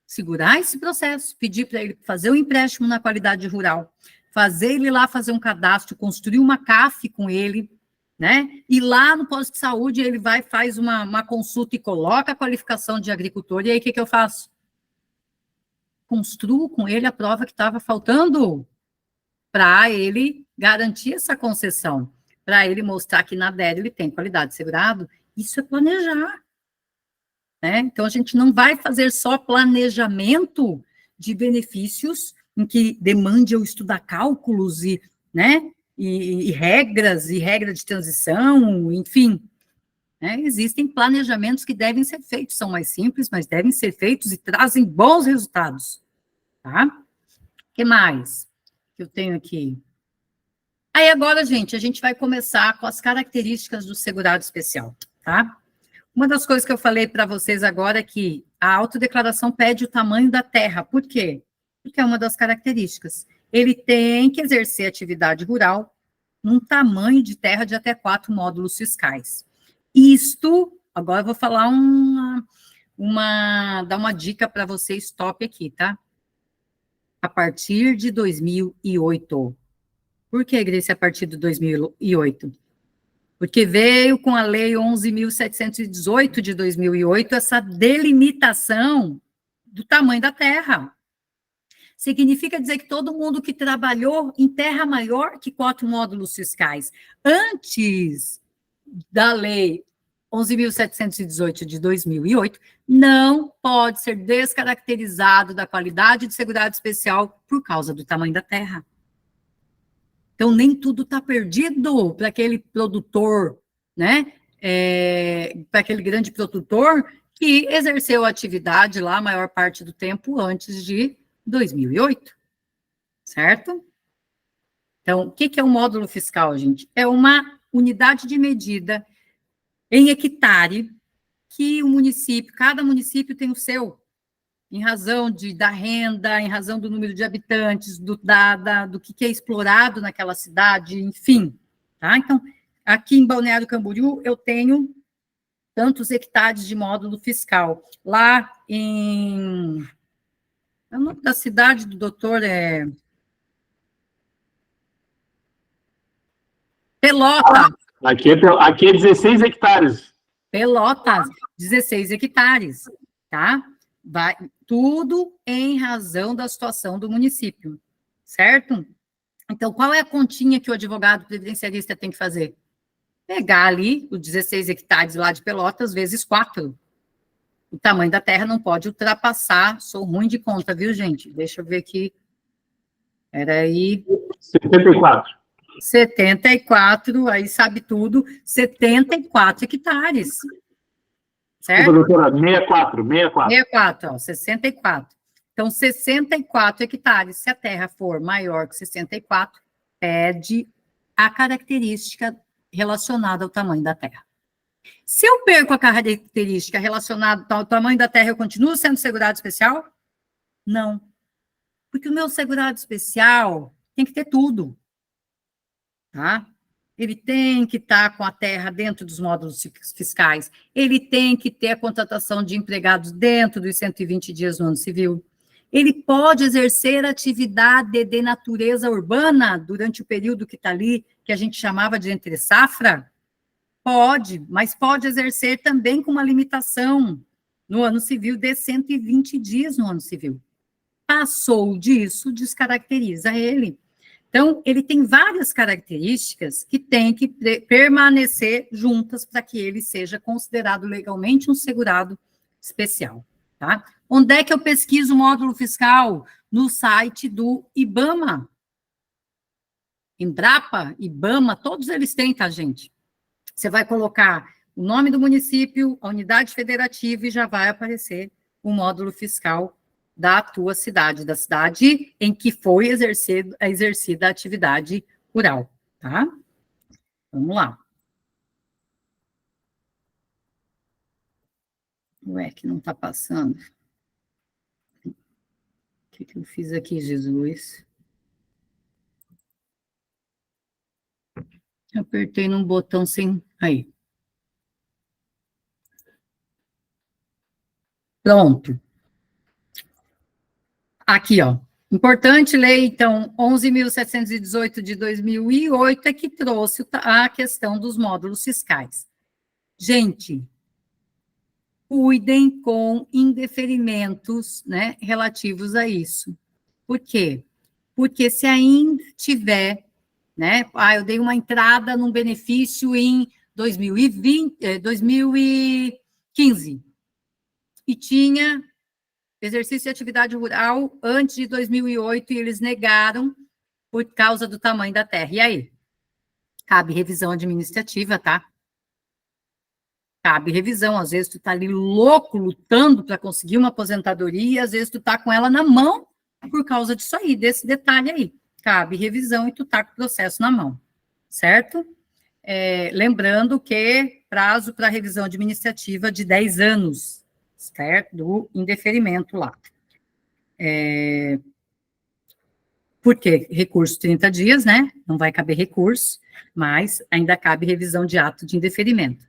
segurar esse processo, pedir para ele fazer um empréstimo na qualidade rural, fazer ele lá fazer um cadastro, construir uma CAF com ele, né? E lá no posto de saúde ele vai, faz uma consulta e coloca a qualificação de agricultor, e aí o que eu faço? Construo com ele a prova que estava faltando para ele garantir essa concessão, para ele mostrar que na DER ele tem qualidade de segurado. Isso é planejar. Né? Então, a gente não vai fazer só planejamento de benefícios em que demande eu estudar cálculos né, e regras de transição, enfim. Né? Existem planejamentos que devem ser feitos, são mais simples, mas devem ser feitos e trazem bons resultados. Tá? O que mais que eu tenho aqui? Aí agora, gente, a gente vai começar com as características do segurado especial, tá? Uma das coisas que eu falei para vocês agora é que a autodeclaração pede o tamanho da terra. Por quê? Porque é uma das características. Ele tem que exercer atividade rural num tamanho de terra de até 4 módulos fiscais. Isto, agora eu vou falar dar uma dica para vocês top aqui, tá? A partir de 2008. Por que, Grace, a partir de 2008? Porque veio com a Lei 11.718 de 2008 essa delimitação do tamanho da terra. Significa dizer que todo mundo que trabalhou em terra maior que 4 módulos fiscais antes da Lei 11.718 de 2008 não pode ser descaracterizado da qualidade de segurado especial por causa do tamanho da terra. Então, nem tudo está perdido para aquele produtor, né? Para aquele grande produtor que exerceu a atividade lá a maior parte do tempo antes de 2008, certo? Então, o que é um módulo fiscal, gente? É uma unidade de medida em hectare que o município, cada município tem o seu, em razão da renda, em razão do número de habitantes, do que é explorado naquela cidade, enfim. Tá? Então, aqui em Balneário Camboriú, eu tenho tantos hectares de módulo fiscal. Lá em... O nome da cidade do doutor é... Pelotas. Aqui é 16 hectares. Pelotas, 16 hectares, tá? Vai, tudo em razão da situação do município, certo? Então, qual é a continha que o advogado previdenciarista tem que fazer? Pegar ali os 16 hectares lá de Pelotas vezes 4. O tamanho da terra não pode ultrapassar, sou ruim de conta, viu, gente? Deixa eu ver aqui. Peraí. 74. 74, aí sabe tudo, 74 hectares. Certo? Doutora, 64. 64, ó, 64. Então, 64 hectares, se a terra for maior que 64, perde a característica relacionada ao tamanho da terra. Se eu perco a característica relacionada ao tamanho da terra, eu continuo sendo segurado especial? Não. Porque o meu segurado especial tem que ter tudo. Tá? Ele tem que estar com a terra dentro dos módulos fiscais, ele tem que ter a contratação de empregados dentro dos 120 dias no ano civil, ele pode exercer atividade de natureza urbana durante o período que está ali, que a gente chamava de entre safra? Pode, mas pode exercer também com uma limitação no ano civil de 120 dias no ano civil. Passou disso, descaracteriza ele. Então, ele tem várias características que têm que permanecer juntas para que ele seja considerado legalmente um segurado especial, tá? Onde é que eu pesquiso o módulo fiscal? No site do IBAMA. Embrapa, IBAMA, todos eles têm, tá, gente? Você vai colocar o nome do município, a unidade federativa e já vai aparecer o módulo fiscal da tua cidade, da cidade em que foi exercida a atividade rural, tá? Vamos lá. Ué, que não está passando. O que eu fiz aqui, Jesus? Eu apertei num botão sem... Aí. Pronto. Aqui, ó. Importante lei, então, 11.718 de 2008 é que trouxe a questão dos módulos fiscais. Gente, cuidem com indeferimentos, né, relativos a isso. Por quê? Porque se ainda tiver, né, eu dei uma entrada num benefício em 2015 e tinha exercício de atividade rural antes de 2008 e eles negaram por causa do tamanho da terra. E aí? Cabe revisão administrativa, tá? Cabe revisão. Às vezes tu tá ali louco, lutando para conseguir uma aposentadoria, e às vezes tu tá com ela na mão por causa disso aí, desse detalhe aí. Cabe revisão e tu tá com o processo na mão, certo? Lembrando que prazo para revisão administrativa de 10 anos, certo? Do indeferimento lá. Porque recurso 30 dias, né? Não vai caber recurso, mas ainda cabe revisão de ato de indeferimento.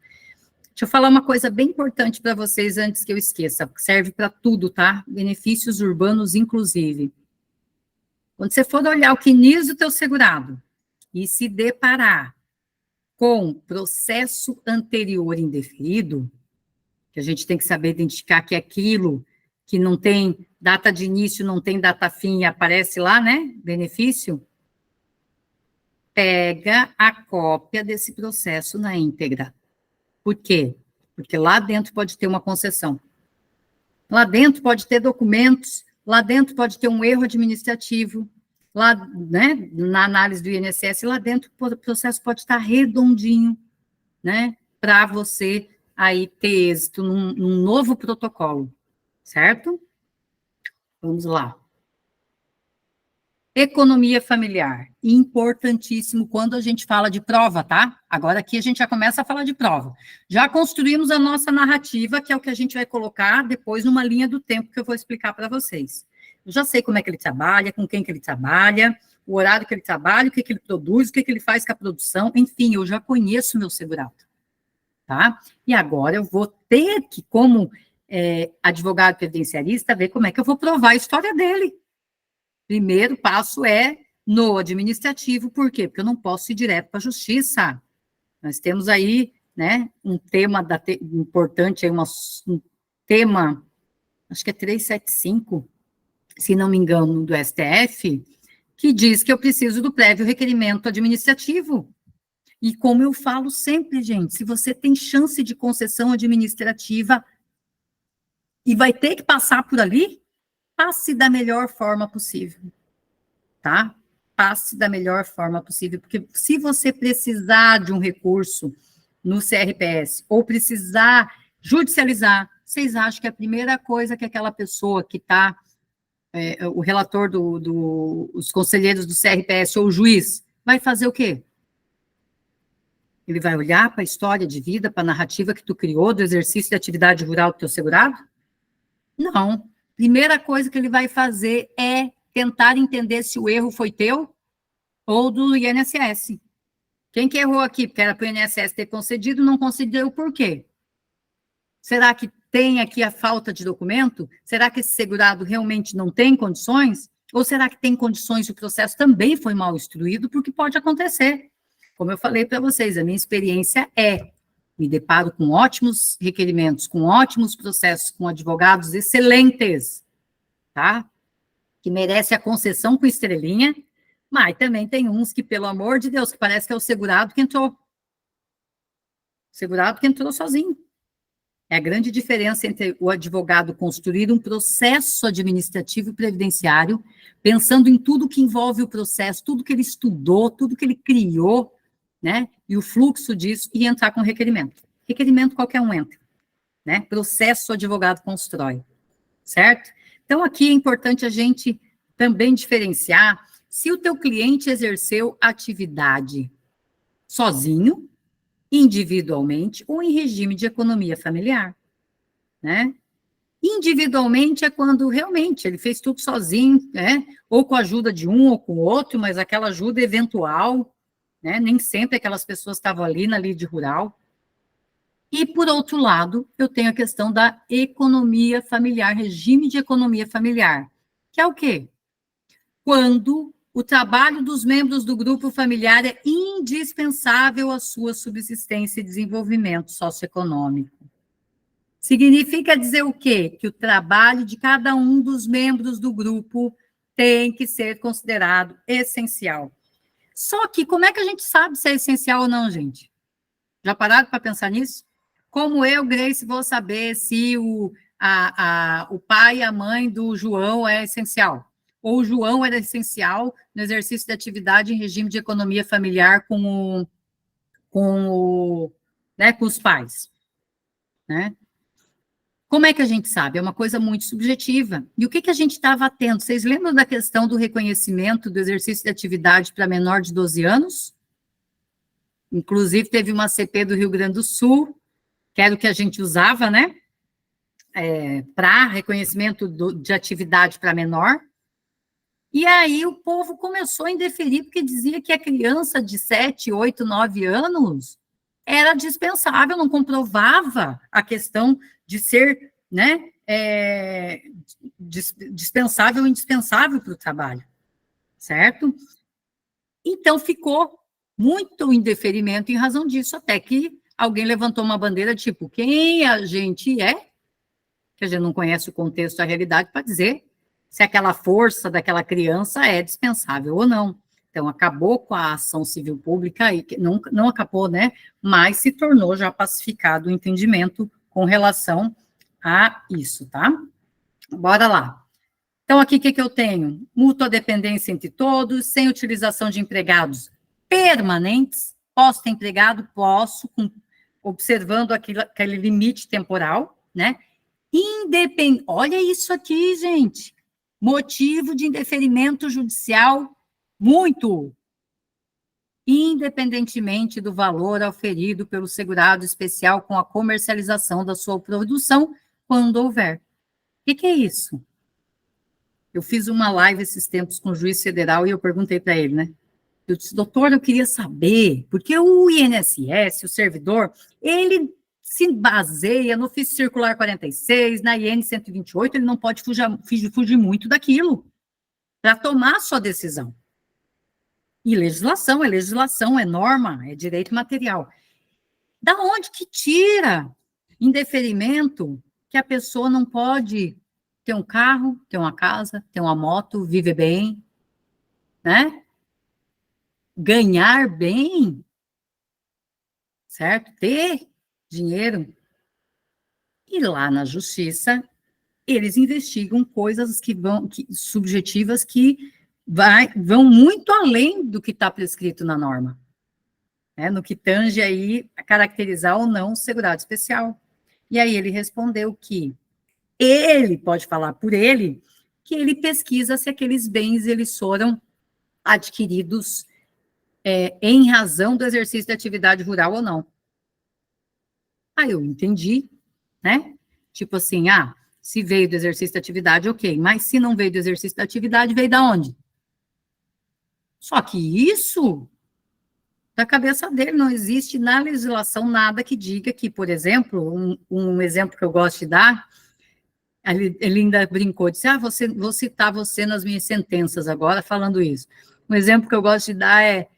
Deixa eu falar uma coisa bem importante para vocês antes que eu esqueça, serve para tudo, tá? Benefícios urbanos, inclusive. Quando você for olhar o CNIS do teu segurado e se deparar com processo anterior indeferido, que a gente tem que saber identificar que é aquilo que não tem data de início, não tem data fim, e aparece lá, né, benefício, pega a cópia desse processo na íntegra. Por quê? Porque lá dentro pode ter uma concessão. Lá dentro pode ter documentos, lá dentro pode ter um erro administrativo, lá, né, na análise do INSS, lá dentro o processo pode estar redondinho, né, para você aí ter êxito num novo protocolo, certo? Vamos lá. Economia familiar, importantíssimo quando a gente fala de prova, tá? Agora aqui a gente já começa a falar de prova. Já construímos a nossa narrativa, que é o que a gente vai colocar depois numa linha do tempo que eu vou explicar para vocês. Eu já sei como é que ele trabalha, com quem que ele trabalha, o horário que ele trabalha, o que ele produz, o que ele faz com a produção, enfim, eu já conheço meu segurado, tá? E agora eu vou ter que, como advogado previdenciarista, ver como é que eu vou provar a história dele. Primeiro passo é no administrativo, por quê? Porque eu não posso ir direto para a justiça. Nós temos aí, né, um tema importante, aí um tema, acho que é 375, se não me engano, do STF, que diz que eu preciso do prévio requerimento administrativo. E como eu falo sempre, gente, se você tem chance de concessão administrativa e vai ter que passar por ali, passe da melhor forma possível, tá? Passe da melhor forma possível, porque se você precisar de um recurso no CRPS ou precisar judicializar, vocês acham que a primeira coisa que aquela pessoa que está, o relator os conselheiros do CRPS ou o juiz, vai fazer o quê? Ele vai olhar para a história de vida, para a narrativa que tu criou do exercício de atividade rural do teu segurado? Não. Primeira coisa que ele vai fazer é tentar entender se o erro foi teu ou do INSS. Quem que errou aqui? Porque era para o INSS ter concedido, não concedeu por quê? Será que tem aqui a falta de documento? Será que esse segurado realmente não tem condições? Ou será que tem condições e o processo também foi mal instruído? Porque pode acontecer. Como eu falei para vocês, a minha experiência me deparo com ótimos requerimentos, com ótimos processos, com advogados excelentes, tá? Que merece a concessão com estrelinha, Mas também tem uns que, pelo amor de Deus, que parece que é o segurado que entrou. Segurado que entrou sozinho. É a grande diferença entre o advogado construir um processo administrativo e previdenciário, pensando em tudo que envolve o processo, tudo que ele estudou, tudo que ele criou, né? E o fluxo disso, e entrar com requerimento. Requerimento qualquer um entra, né? Processo o advogado constrói, certo? Então, aqui é importante a gente também diferenciar se o teu cliente exerceu atividade sozinho, individualmente ou em regime de economia familiar, né? Individualmente é quando realmente ele fez tudo sozinho, né? Ou com a ajuda de um ou com o outro, mas aquela ajuda eventual, né? Nem sempre aquelas pessoas estavam ali na lide rural. E, por outro lado, eu tenho a questão da economia familiar, regime de economia familiar, que é o quê? Quando o trabalho dos membros do grupo familiar é indispensável à sua subsistência e desenvolvimento socioeconômico. Significa dizer o quê? Que o trabalho de cada um dos membros do grupo tem que ser considerado essencial. Só que como é que a gente sabe se é essencial ou não, gente? Já pararam para pensar nisso? Como eu, Grace, vou saber se o pai e a mãe do João é essencial? Ou o João era essencial no exercício de atividade em regime de economia familiar com os pais, né? Como é que a gente sabe? É uma coisa muito subjetiva. E o que a gente estava tendo? Vocês lembram da questão do reconhecimento do exercício de atividade para menor de 12 anos? Inclusive, teve uma CP do Rio Grande do Sul, que era o que a gente usava, né? Para reconhecimento de atividade para menor. E aí o povo começou a indeferir, porque dizia que a criança de 7, 8, 9 anos era dispensável, não comprovava a questão de ser, né, dispensável ou indispensável para o trabalho, certo? Então, ficou muito indeferimento em razão disso, até que alguém levantou uma bandeira tipo, quem a gente é, que a gente não conhece o contexto, a realidade, para dizer se aquela força daquela criança é dispensável ou não. Então, acabou com a ação civil pública, e não acabou, né, mas se tornou já pacificado o entendimento com relação a isso, tá? Bora lá. Então, aqui, o que eu tenho? Mútua dependência entre todos, sem utilização de empregados permanentes. Posso ter empregado? Posso, observando aquele limite temporal, né? Olha isso aqui, gente. Motivo de indeferimento judicial, muito. Independentemente do valor auferido pelo segurado especial com a comercialização da sua produção, quando houver. O que é isso? Eu fiz uma live esses tempos com o juiz federal e eu perguntei para ele, né? Eu disse, doutor, eu queria saber, porque o INSS, o servidor, ele se baseia no ofício circular 46, na IN 128, ele não pode fugir muito daquilo para tomar a sua decisão. E legislação, é norma, é direito material. Da onde que tira indeferimento que a pessoa não pode ter um carro, ter uma casa, ter uma moto, viver bem, né? Ganhar bem, certo? Ter dinheiro. E lá na justiça, eles investigam coisas subjetivas que vão muito além do que está prescrito na norma, né? No que tange aí a caracterizar ou não o segurado especial. E aí ele respondeu que ele pode falar por ele, que ele pesquisa se aqueles bens eles foram adquiridos em razão do exercício da atividade rural ou não. Aí eu entendi, né? Tipo assim, se veio do exercício da atividade, ok, mas se não veio do exercício da atividade, veio da onde? Só que isso, da cabeça dele, não existe na legislação nada que diga que, por exemplo, um exemplo que eu gosto de dar, ele ainda brincou, disse, vou citar você nas minhas sentenças agora, falando isso. Um exemplo que eu gosto de dar é,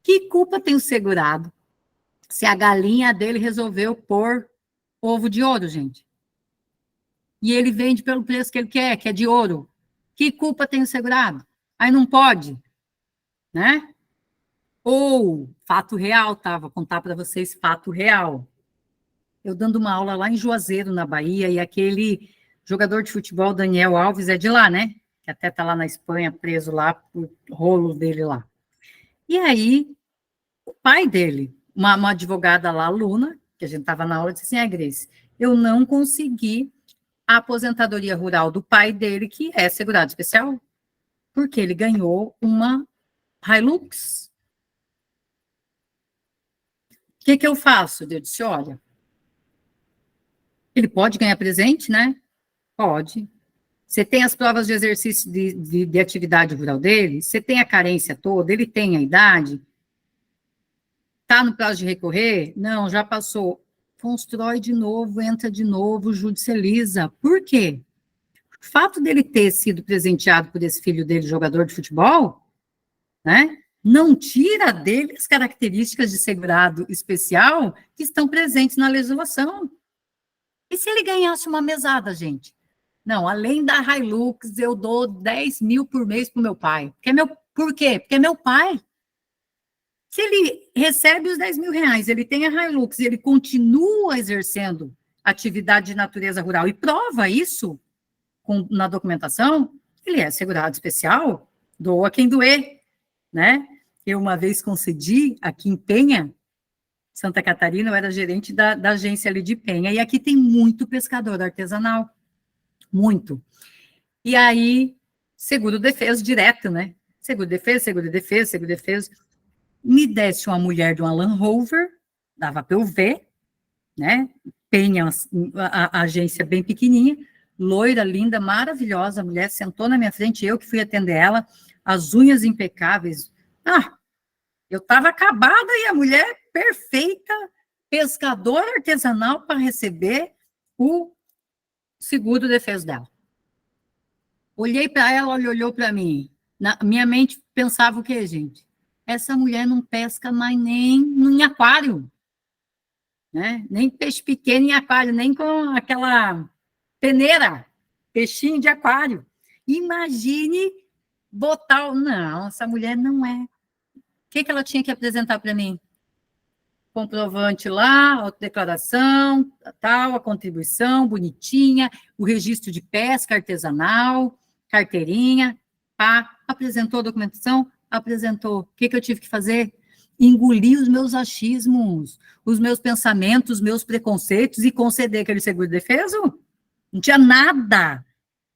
que culpa tem o segurado se a galinha dele resolveu pôr ovo de ouro, gente? E ele vende pelo preço que ele quer, que é de ouro. Que culpa tem o segurado? Aí não pode. né? Ou, fato real, tá? Vou contar para vocês fato real. Eu dando uma aula lá em Juazeiro, na Bahia, e aquele jogador de futebol, Daniel Alves, é de lá, né? Que até tá lá na Espanha, preso lá, por rolo dele lá. E aí, o pai dele, uma advogada lá, aluna, que a gente estava na aula, disse assim, Grace, eu não consegui a aposentadoria rural do pai dele, que é segurado especial, porque ele ganhou uma Hilux. O que eu faço? Eu disse, olha, ele pode ganhar presente, né? Pode. Você tem as provas de exercício de atividade rural dele, você tem a carência toda, ele tem a idade, está no prazo de recorrer? Não, já passou. Constrói de novo, entra de novo, judicializa. Por quê? O fato dele ter sido presenteado por esse filho dele, jogador de futebol, né, não tira dele as características de segurado especial que estão presentes na legislação. E se ele ganhasse uma mesada, gente? Não, além da Hilux, eu dou 10 mil por mês para o meu pai. Por quê? Porque é meu pai. Se ele recebe os 10 mil reais, ele tem a Hilux, ele continua exercendo atividade de natureza rural e prova isso na documentação, ele é segurado especial, doa quem doer, né? Eu uma vez concedi aqui em Penha, Santa Catarina, eu era gerente da agência ali de Penha, e aqui tem muito pescador artesanal, muito. E aí, seguro-defeso direto, né? Seguro-defeso, seguro-defeso, seguro-defeso. Me desse uma mulher de uma Land Rover, dava para eu ver, né? Penha, a agência bem pequenininha, loira, linda, maravilhosa, a mulher sentou na minha frente, eu que fui atender ela, as unhas impecáveis. Eu estava acabada e a mulher perfeita, pescador artesanal para receber o seguro-defeso dela. Olhei para ela, ela olhou para mim. Na minha mente pensava o quê, gente? Essa mulher não pesca mais nem em aquário, né? Nem peixe pequeno em aquário, nem com aquela peneira, peixinho de aquário. Imagine botar... Não, essa mulher não é. O que ela tinha que apresentar para mim? Comprovante lá, autodeclaração, tal, a contribuição, bonitinha, o registro de pesca artesanal, carteirinha, pá, apresentou a documentação, apresentou. O que eu tive que fazer? Engolir os meus achismos, os meus pensamentos, os meus preconceitos e conceder aquele seguro-defeso? Não tinha nada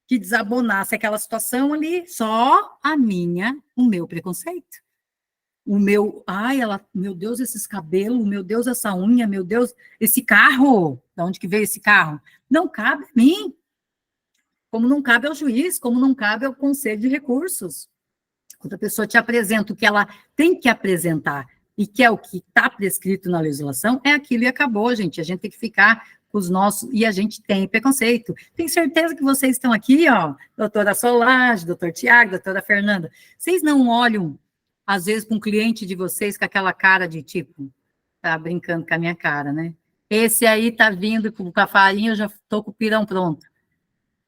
que desabonasse aquela situação ali, só o meu preconceito. O meu, meu Deus, esses cabelos, meu Deus, essa unha, meu Deus, esse carro, de onde que veio esse carro? Não cabe a mim, como não cabe ao juiz, como não cabe ao conselho de recursos. Quando a pessoa te apresenta o que ela tem que apresentar e que é o que está prescrito na legislação, é aquilo e acabou, gente. A gente tem que ficar com os nossos, e a gente tem preconceito. Tenho certeza que vocês estão aqui, ó, doutora Solange, doutor Tiago, doutora Fernanda, vocês não olham às vezes, para um cliente de vocês com aquela cara de tipo, tá brincando com a minha cara, né? Esse aí tá vindo com a farinha, eu já tô com o pirão pronto.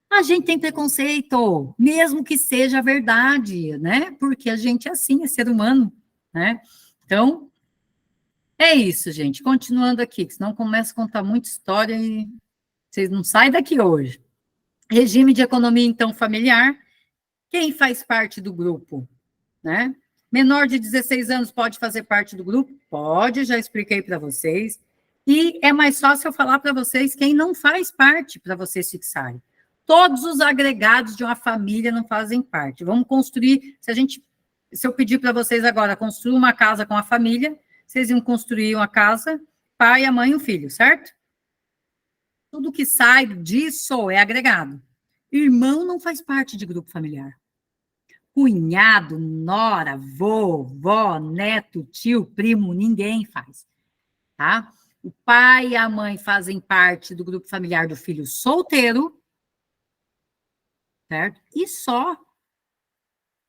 A gente tem preconceito, mesmo que seja verdade, né? Porque a gente é assim, é ser humano, né? Então, é isso, gente. Continuando aqui, senão começa a contar muita história e vocês não saem daqui hoje. Regime de economia, então, familiar. Quem faz parte do grupo, né? Menor de 16 anos pode fazer parte do grupo? Pode, já expliquei para vocês. E é mais fácil eu falar para vocês quem não faz parte, para vocês fixarem. Todos os agregados de uma família não fazem parte. Vamos construir, se eu pedir para vocês agora construir uma casa com a família, vocês iam construir uma casa, pai, a mãe e o filho, certo? Tudo que sai disso é agregado. Irmão não faz parte de grupo familiar. Cunhado, nora, vó, neto, tio, primo, ninguém faz, tá? O pai e a mãe fazem parte do grupo familiar do filho solteiro, certo? E só,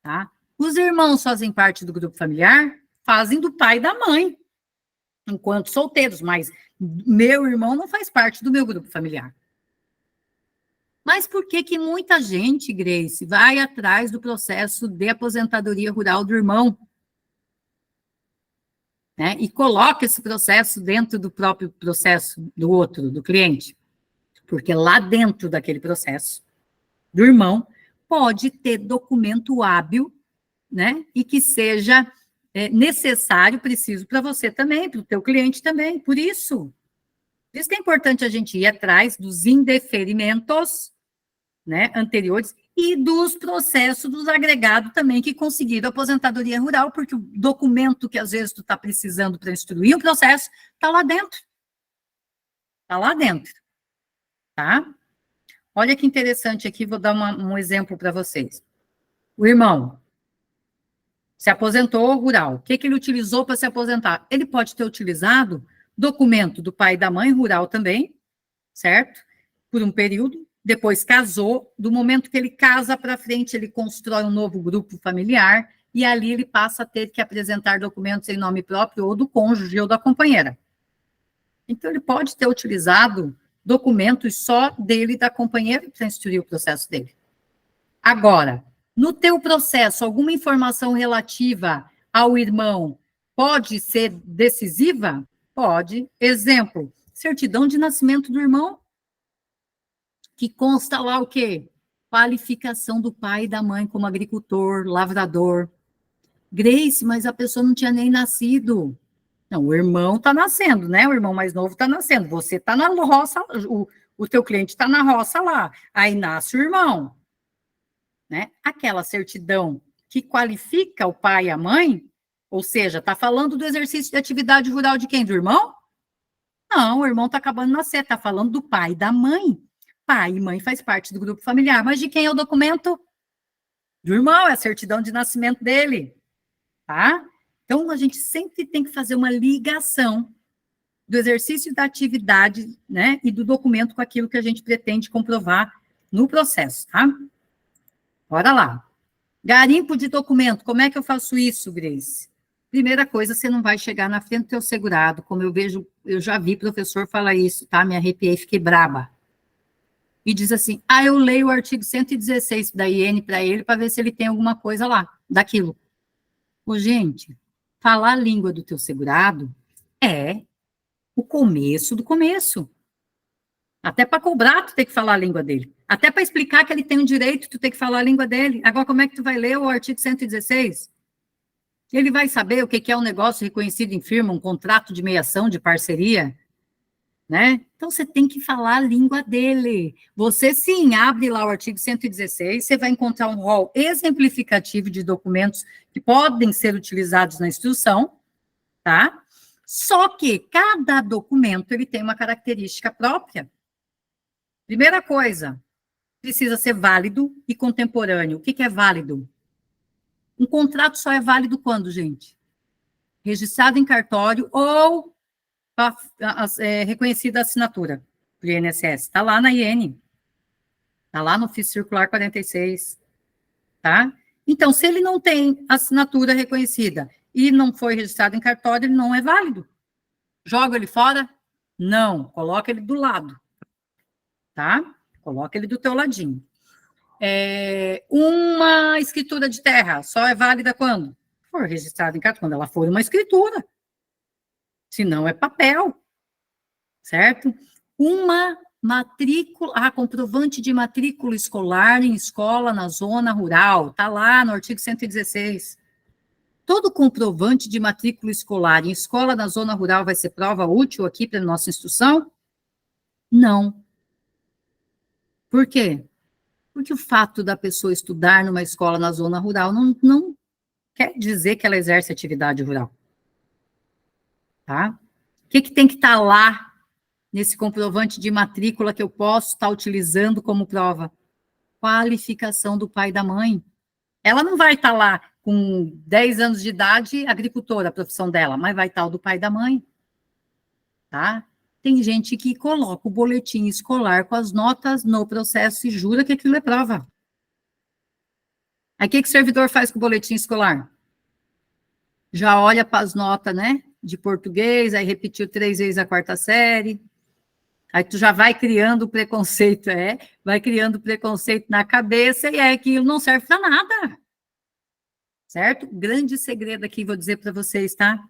tá? Os irmãos fazem parte do grupo familiar, fazem do pai e da mãe, enquanto solteiros, mas meu irmão não faz parte do meu grupo familiar. Mas por que muita gente, Grace, vai atrás do processo de aposentadoria rural do irmão? né? E coloca esse processo dentro do próprio processo do outro, do cliente. Porque lá dentro daquele processo, do irmão, pode ter documento hábil, né? E que seja necessário, preciso para você também, para o teu cliente também. Por isso que é importante a gente ir atrás dos indeferimentos, né, anteriores e dos processos dos agregados também que conseguiram aposentadoria rural, porque o documento que às vezes tu está precisando para instruir o processo está lá dentro. Está lá dentro, tá? Olha que interessante aqui, vou dar um exemplo para vocês. O irmão se aposentou rural. O que ele utilizou para se aposentar? Ele pode ter utilizado documento do pai e da mãe rural também, certo? Por um período. Depois casou. Do momento que ele casa para frente, ele constrói um novo grupo familiar e ali ele passa a ter que apresentar documentos em nome próprio ou do cônjuge ou da companheira. Então, ele pode ter utilizado documentos só dele e da companheira para instruir o processo dele. Agora, no teu processo, alguma informação relativa ao irmão pode ser decisiva? Pode. Exemplo, certidão de nascimento do irmão, que consta lá o quê? Qualificação do pai e da mãe como agricultor, lavrador. Grace, mas a pessoa não tinha nem nascido. Não, o irmão está nascendo, né? O irmão mais novo está nascendo. Você está na roça, o teu cliente está na roça lá. Aí nasce o irmão. Né? Aquela certidão que qualifica o pai e a mãe, ou seja, está falando do exercício de atividade rural de quem? Do irmão? Não, o irmão está acabando de nascer, está falando do pai e da mãe. Pai e mãe faz parte do grupo familiar, mas de quem é o documento? Do irmão, é a certidão de nascimento dele, tá? Então, a gente sempre tem que fazer uma ligação do exercício da atividade, né, e do documento com aquilo que a gente pretende comprovar no processo, tá? Bora lá. Garimpo de documento, como é que eu faço isso, Grace? Primeira coisa, você não vai chegar na frente do teu segurado, como eu já vi professor falar isso, tá? Me arrepiei, fiquei braba. E diz assim, eu leio o artigo 116 da IN para ele, para ver se ele tem alguma coisa lá, daquilo. Ô, gente, falar a língua do teu segurado é o começo do começo. Até para cobrar, tu tem que falar a língua dele. Até para explicar que ele tem um direito, tu tem que falar a língua dele. Agora, como é que tu vai ler o artigo 116? Ele vai saber o que é um negócio reconhecido em firma, um contrato de mediação, de parceria, né? Então, você tem que falar a língua dele. Você, sim, abre lá o artigo 116, você vai encontrar um rol exemplificativo de documentos que podem ser utilizados na instrução, tá? Só que cada documento, ele tem uma característica própria. Primeira coisa, precisa ser válido e contemporâneo. O que é válido? Um contrato só é válido quando, gente? Registrado em cartório ou reconhecida a assinatura do INSS. Está lá na IN. Está lá no ofício circular 46. Tá? Então, se ele não tem assinatura reconhecida e não foi registrado em cartório, ele não é válido. Joga ele fora? Não. Coloca ele do lado. Tá? Coloca ele do teu ladinho. Uma escritura de terra só é válida quando? For registrada em cartório, quando ela for uma escritura. Se não, é papel. Certo? Uma matrícula, comprovante de matrícula escolar em escola na zona rural. Está lá no artigo 116. Todo comprovante de matrícula escolar em escola na zona rural vai ser prova útil aqui para a nossa instrução? Não. Por quê? Porque o fato da pessoa estudar numa escola na zona rural não quer dizer que ela exerce atividade rural. Tá? O que tem que estar lá nesse comprovante de matrícula que eu posso estar utilizando como prova? Qualificação do pai e da mãe. Ela não vai estar lá com 10 anos de idade, agricultora, a profissão dela, mas vai estar o do pai e da mãe. Tá? Tem gente que coloca o boletim escolar com as notas no processo e jura que aquilo é prova. Aí o que o servidor faz com o boletim escolar? Já olha para as notas, né? De português, aí repetiu 3 vezes a 4ª série. Aí tu já vai criando preconceito, vai criando preconceito na cabeça e aquilo não serve para nada. Certo? Grande segredo aqui, vou dizer para vocês, tá?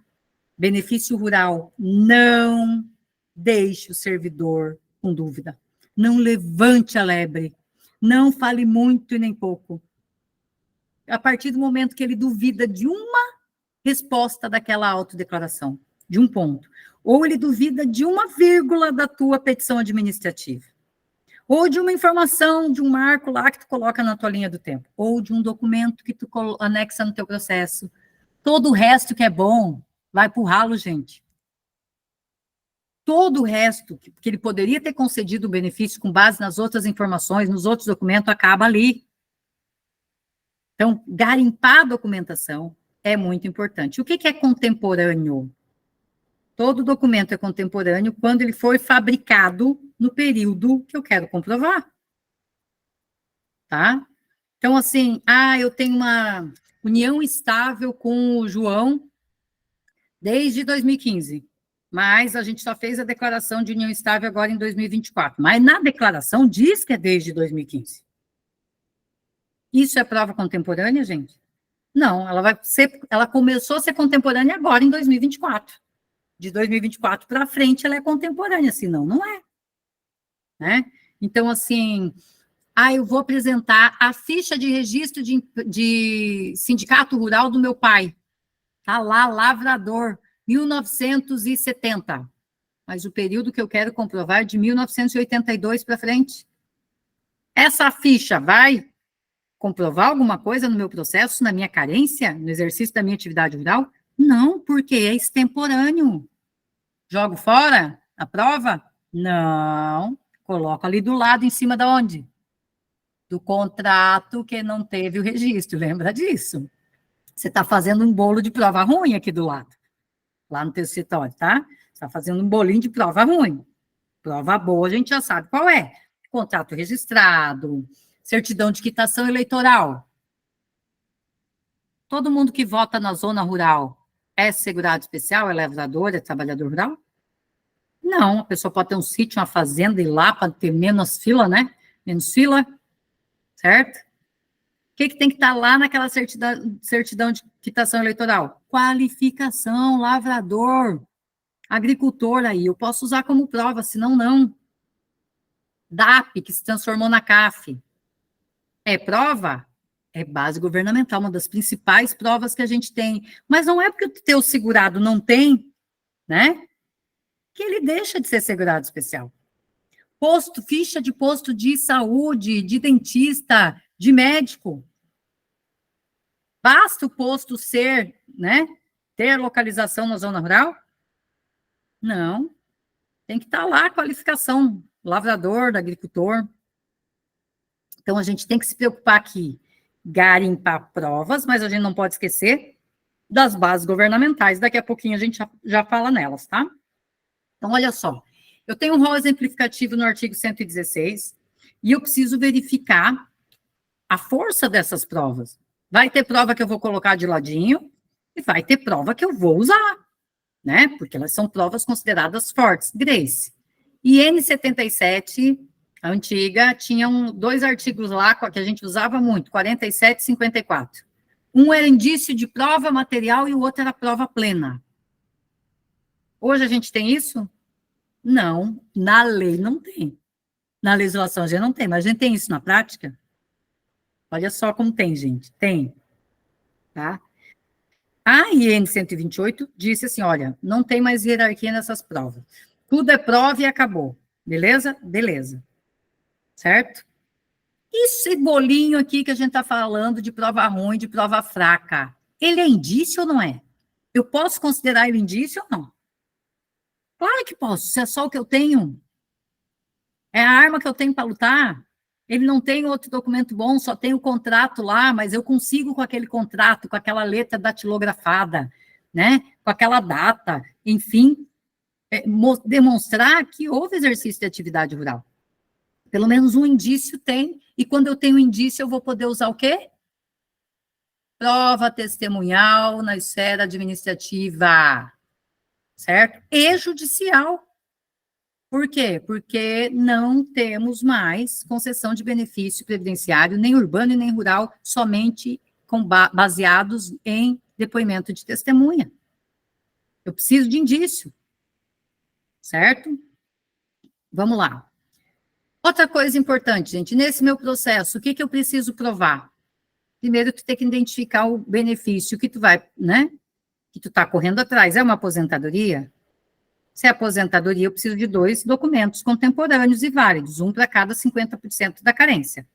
Benefício rural, não deixe o servidor com dúvida. Não levante a lebre. Não fale muito e nem pouco. A partir do momento que ele duvida de uma resposta daquela autodeclaração, de um ponto, ou ele duvida de uma vírgula da tua petição administrativa, ou de uma informação, de um marco lá que tu coloca na tua linha do tempo, ou de um documento que tu anexa no teu processo. Todo o resto que é bom vai pro ralo, gente. Todo o resto que ele poderia ter concedido o benefício com base nas outras informações, nos outros documentos, acaba ali. Então, garimpar a documentação é muito importante. O que é contemporâneo? Todo documento é contemporâneo quando ele foi fabricado no período que eu quero comprovar. Tá? Então, assim, eu tenho uma união estável com o João desde 2015, mas a gente só fez a declaração de união estável agora em 2024. Mas na declaração diz que é desde 2015. Isso é prova contemporânea, gente? Não, ela começou a ser contemporânea agora em 2024. De 2024 para frente ela é contemporânea, senão não é. Né? Então, assim, eu vou apresentar a ficha de registro de sindicato rural do meu pai. Está lá, lavrador, 1970. Mas o período que eu quero comprovar é de 1982 para frente. Essa ficha vai comprovar alguma coisa no meu processo, na minha carência, no exercício da minha atividade rural? Não, porque é extemporâneo. Jogo fora a prova? Não. Coloco ali do lado, em cima de onde? Do contrato que não teve o registro, lembra disso? Você está fazendo um bolo de prova ruim aqui do lado, lá no teu escritório, tá? Você está fazendo um bolinho de prova ruim. Prova boa, a gente já sabe qual é. Contrato registrado, certidão de quitação eleitoral. Todo mundo que vota na zona rural é segurado especial, é lavrador, é trabalhador rural? Não, a pessoa pode ter um sítio, uma fazenda e lá para ter menos fila, né? Menos fila, certo? O que tem que estar lá naquela certidão de quitação eleitoral? Qualificação, lavrador, agricultor aí. Eu posso usar como prova, senão não. DAP, que se transformou na CAF. É prova? É base governamental, uma das principais provas que a gente tem. Mas não é porque o teu segurado não tem, né? Que ele deixa de ser segurado especial. Ficha de posto de saúde, de dentista, de médico. Basta o posto ser, né? Ter localização na zona rural? Não. Tem que estar lá a qualificação, lavrador, agricultor. Então, a gente tem que se preocupar aqui, garimpar provas, mas a gente não pode esquecer das bases governamentais. Daqui a pouquinho a gente já fala nelas, tá? Então, olha só. Eu tenho um rol exemplificativo no artigo 116 e eu preciso verificar a força dessas provas. Vai ter prova que eu vou colocar de ladinho e vai ter prova que eu vou usar, né? Porque elas são provas consideradas fortes. Grace. E N77, a antiga, tinham 2 artigos lá que a gente usava muito, 47 e 54. Um era indício de prova material e o outro era prova plena. Hoje a gente tem isso? Não, na lei não tem. Na legislação a gente não tem, mas a gente tem isso na prática? Olha só como tem, gente. Tem. Tá? A IN 128 disse assim, olha, não tem mais hierarquia nessas provas. Tudo é prova e acabou. Beleza? Beleza. Certo? Esse bolinho aqui que a gente está falando de prova ruim, de prova fraca, ele é indício ou não é? Eu posso considerar ele indício ou não? Claro que posso, se é só o que eu tenho. É a arma que eu tenho para lutar. Ele não tem outro documento bom, só tem o contrato lá, mas eu consigo com aquele contrato, com aquela letra datilografada, né? Com aquela data, enfim, demonstrar que houve exercício de atividade rural. Pelo menos um indício tem, e quando eu tenho indício, eu vou poder usar o quê? Prova testemunhal na esfera administrativa, certo? E judicial. Por quê? Porque não temos mais concessão de benefício previdenciário, nem urbano e nem rural, somente baseados em depoimento de testemunha. Eu preciso de indício, certo? Vamos lá. Outra coisa importante, gente, nesse meu processo, o que eu preciso provar? Primeiro, tu tem que identificar o benefício que tu vai, né? Que tu tá correndo atrás. É uma aposentadoria? Se é aposentadoria, eu preciso de 2 documentos contemporâneos e válidos, um para cada 50% da carência.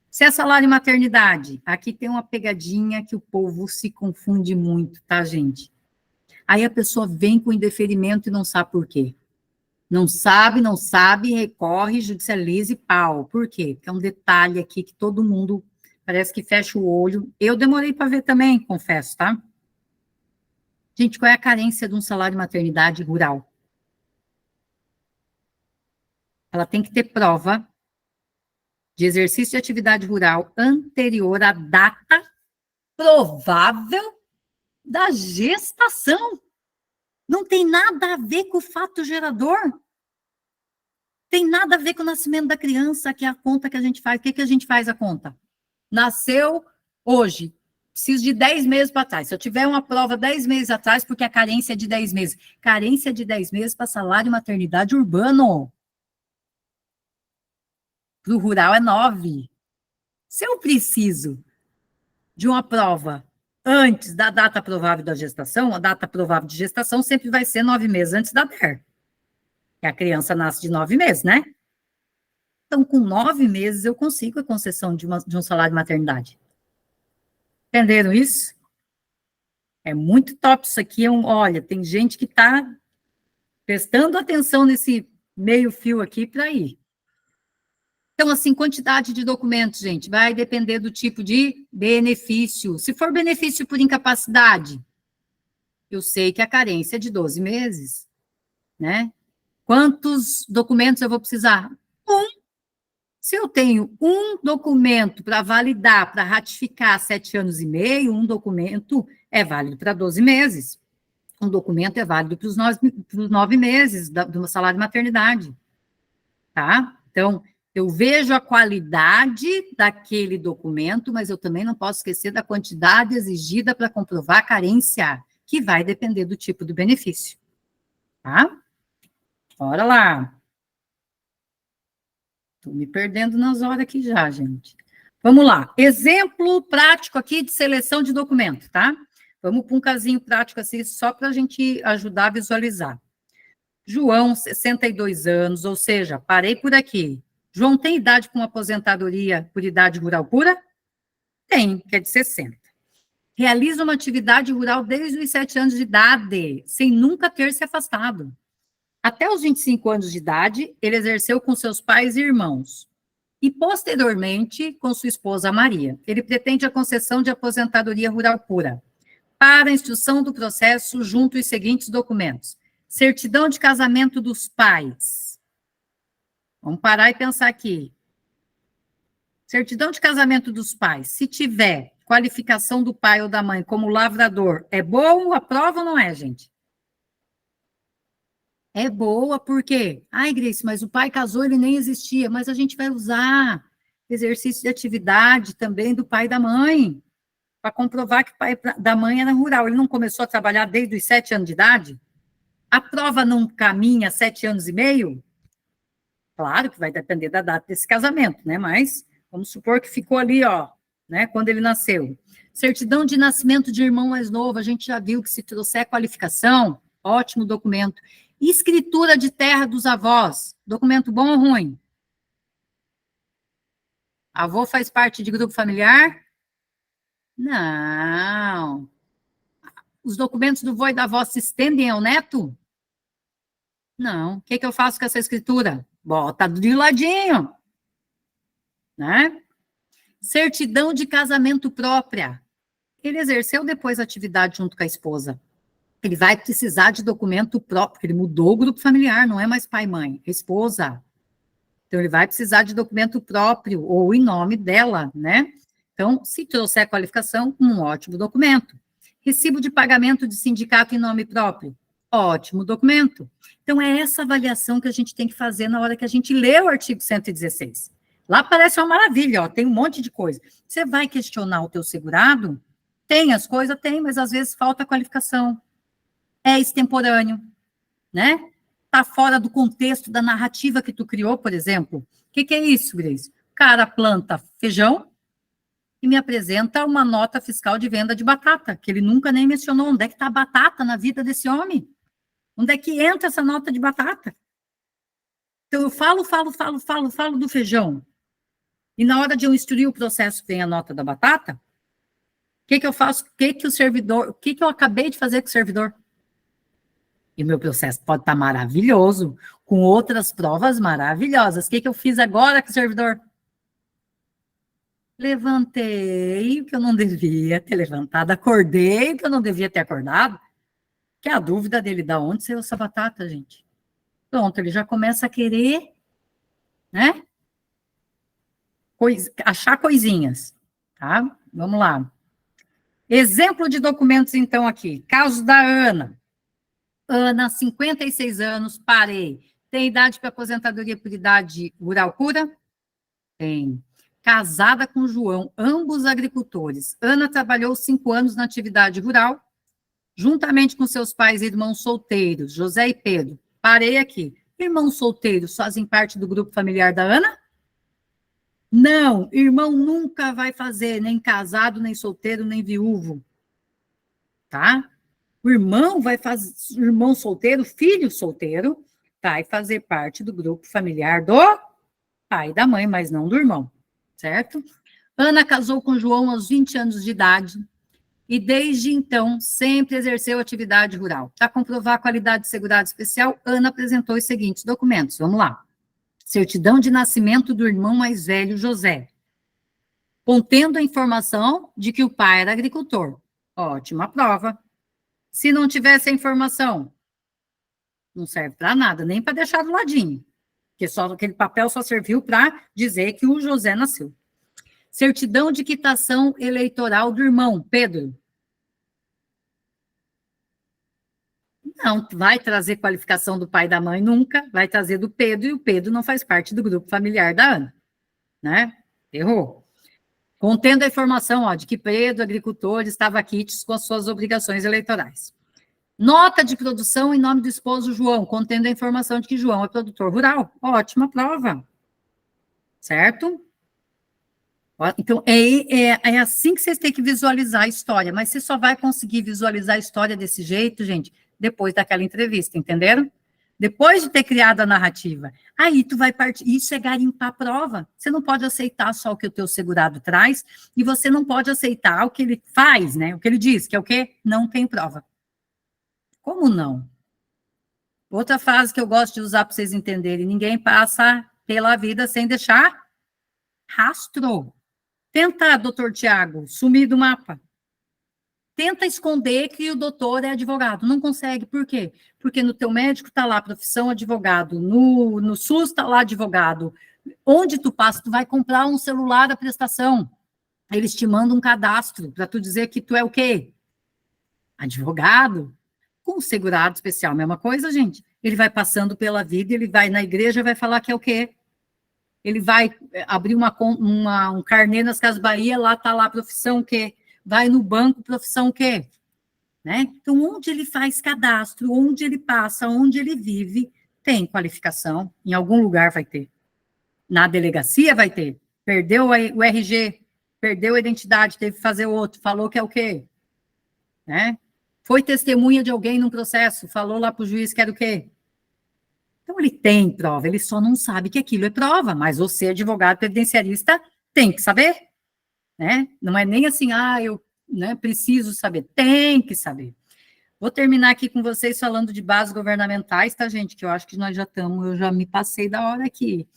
Se é salário e maternidade, aqui tem uma pegadinha que o povo se confunde muito, tá, gente? Aí a pessoa vem com indeferimento e não sabe por quê. Não sabe, recorre, judicializa e pau. Por quê? Porque é um detalhe aqui que todo mundo parece que fecha o olho. Eu demorei para ver também, confesso, tá? Gente, qual é a carência de um salário de maternidade rural? Ela tem que ter prova de exercício de atividade rural anterior à data provável da gestação. Não tem nada a ver com o fato gerador. Tem nada a ver com o nascimento da criança, que é a conta que a gente faz. O que a gente faz a conta? Nasceu hoje. Preciso de 10 meses para trás. Se eu tiver uma prova 10 meses atrás, porque a carência é de 10 meses. Carência de 10 meses para salário e maternidade urbano. Para o rural é 9. Se eu preciso de uma prova antes da data provável da gestação, a data provável de gestação sempre vai ser 9 meses antes da DER. Que a criança nasce de 9 meses, né? Então, com 9 meses, eu consigo a concessão de um salário de maternidade. Entenderam isso? É muito top isso aqui. Olha, tem gente que está prestando atenção nesse meio fio aqui para ir. Então, assim, quantidade de documentos, gente, vai depender do tipo de benefício. Se for benefício por incapacidade, eu sei que a carência é de 12 meses, né? Quantos documentos eu vou precisar? Se eu tenho um documento para validar, para ratificar 7 anos e meio, um documento é válido para 12 meses. Um documento é válido para os 9 meses do salário de maternidade. Tá? Então, eu vejo a qualidade daquele documento, mas eu também não posso esquecer da quantidade exigida para comprovar a carência, que vai depender do tipo do benefício. Tá? Bora lá. Estou me perdendo nas horas aqui já, gente. Vamos lá. Exemplo prático aqui de seleção de documento, tá? Vamos para um casinho prático assim, só para a gente ajudar a visualizar. João, 62 anos, ou seja, parei por aqui. João tem idade para uma aposentadoria por idade rural pura? Tem, que é de 60. Realiza uma atividade rural desde os 7 anos de idade, sem nunca ter se afastado. Até os 25 anos de idade, ele exerceu com seus pais e irmãos. E, posteriormente, com sua esposa Maria. Ele pretende a concessão de aposentadoria rural pura. Para a instrução do processo, junto os seguintes documentos. Certidão de casamento dos pais. Vamos parar e pensar aqui. Certidão de casamento dos pais. Se tiver qualificação do pai ou da mãe como lavrador, é boa a prova ou não é, gente? É boa, por quê? Ai, Grace, mas o pai casou, ele nem existia. Mas a gente vai usar exercício de atividade também do pai e da mãe, para comprovar que o pai da mãe era rural. Ele não começou a trabalhar desde os 7 anos de idade? A prova não caminha 7 anos e meio? Claro que vai depender da data desse casamento, né? Mas vamos supor que ficou ali, ó, né? Quando ele nasceu. Certidão de nascimento de irmão mais novo, a gente já viu que se trouxer qualificação, ótimo documento. Escritura de terra dos avós, documento bom ou ruim? Avô faz parte de grupo familiar? Não. Os documentos do vô e da avó se estendem ao neto? Não. O que eu faço com essa escritura? Bota de ladinho. Né? Certidão de casamento própria. Ele exerceu depois a atividade junto com a esposa. Ele vai precisar de documento próprio, porque ele mudou o grupo familiar, não é mais pai e mãe, é esposa. Então, ele vai precisar de documento próprio, ou em nome dela, né? Então, se trouxer qualificação, um ótimo documento. Recibo de pagamento de sindicato em nome próprio, ótimo documento. Então, é essa avaliação que a gente tem que fazer na hora que a gente lê o artigo 116. Lá parece uma maravilha, ó, tem um monte de coisa. Você vai questionar o teu segurado? Tem as coisas? Tem, mas às vezes falta qualificação. é extemporâneo, né? Está fora do contexto da narrativa que tu criou, por exemplo. O que é isso, Grace? O cara planta feijão e me apresenta uma nota fiscal de venda de batata, que ele nunca nem mencionou. Onde é que está a batata na vida desse homem? Onde é que entra essa nota de batata? Então, eu falo do feijão. E na hora de eu instruir o processo, vem a nota da batata. O que eu faço? O que eu acabei de fazer com o servidor? E meu processo pode estar maravilhoso, com outras provas maravilhosas. O que eu fiz agora com o servidor? Levantei o que eu não devia ter levantado, acordei o que eu não devia ter acordado, que é a dúvida dele, da onde saiu essa batata, gente? Pronto, ele já começa a querer, né? Achar coisinhas, tá? Vamos lá. Exemplo de documentos, então, aqui. Caso da Ana. Ana, 56 anos, parei. Tem idade para aposentadoria por idade rural cura? Tem. Casada com João, ambos agricultores. Ana trabalhou 5 anos na atividade rural, juntamente com seus pais e irmãos solteiros, José e Pedro. Parei aqui. Irmãos solteiros fazem parte do grupo familiar da Ana? Não, irmão nunca vai fazer, nem casado, nem solteiro, nem viúvo. Tá? O irmão vai fazer, irmão solteiro, filho solteiro, vai fazer parte do grupo familiar do pai e da mãe, mas não do irmão, certo? Ana casou com João aos 20 anos de idade e desde então sempre exerceu atividade rural. Para comprovar a qualidade de segurado especial, Ana apresentou os seguintes documentos. Vamos lá. Certidão de nascimento do irmão mais velho, José, contendo a informação de que o pai era agricultor. Ótima prova. Se não tivesse a informação, não serve para nada, nem para deixar do ladinho, porque só aquele papel só serviu para dizer que o José nasceu. Certidão de quitação eleitoral do irmão, Pedro. Não vai trazer qualificação do pai e da mãe nunca, vai trazer do Pedro, e o Pedro não faz parte do grupo familiar da Ana, né? Errou. Contendo a informação, ó, de que Pedro, agricultor, estava quites com as suas obrigações eleitorais. Nota de produção em nome do esposo João, contendo a informação de que João é produtor rural. Ótima prova. Certo? Então, é assim que vocês têm que visualizar a história, mas você só vai conseguir visualizar a história desse jeito, gente, depois daquela entrevista, entenderam? Depois de ter criado a narrativa. Aí tu vai partir, isso é garimpar a prova. Você não pode aceitar só o que o teu segurado traz, e você não pode aceitar o que ele faz, né? O que ele diz, que é o quê? Não tem prova. Como não? Outra frase que eu gosto de usar para vocês entenderem, ninguém passa pela vida sem deixar rastro. Tenta, doutor Tiago, sumir do mapa. Tenta esconder que o doutor é advogado. Não consegue. Por quê? Porque no teu médico está lá profissão advogado, no SUS está lá advogado. Onde tu passa, tu vai comprar um celular à prestação. Eles te mandam um cadastro para tu dizer que tu é o quê? Advogado. Com o segurado especial, mesma coisa, gente. Ele vai passando pela vida, ele vai na igreja e vai falar que é o quê? Ele vai abrir um carnê nas Casas Bahia, lá está lá a profissão o quê? Vai no banco, profissão o quê? Né? Então, onde ele faz cadastro, onde ele passa, onde ele vive, tem qualificação, em algum lugar vai ter. Na delegacia vai ter. Perdeu o RG, perdeu a identidade, teve que fazer outro, falou que é o quê? Né? Foi testemunha de alguém num processo, falou lá para o juiz que era o quê? Então, ele tem prova, ele só não sabe que aquilo é prova, mas você, advogado previdenciarista, tem que saber, né? Não é nem assim, eu preciso saber, tem que saber. Vou terminar aqui com vocês falando de bases governamentais, tá, gente? Que eu acho que nós já estamos, eu já me passei da hora aqui,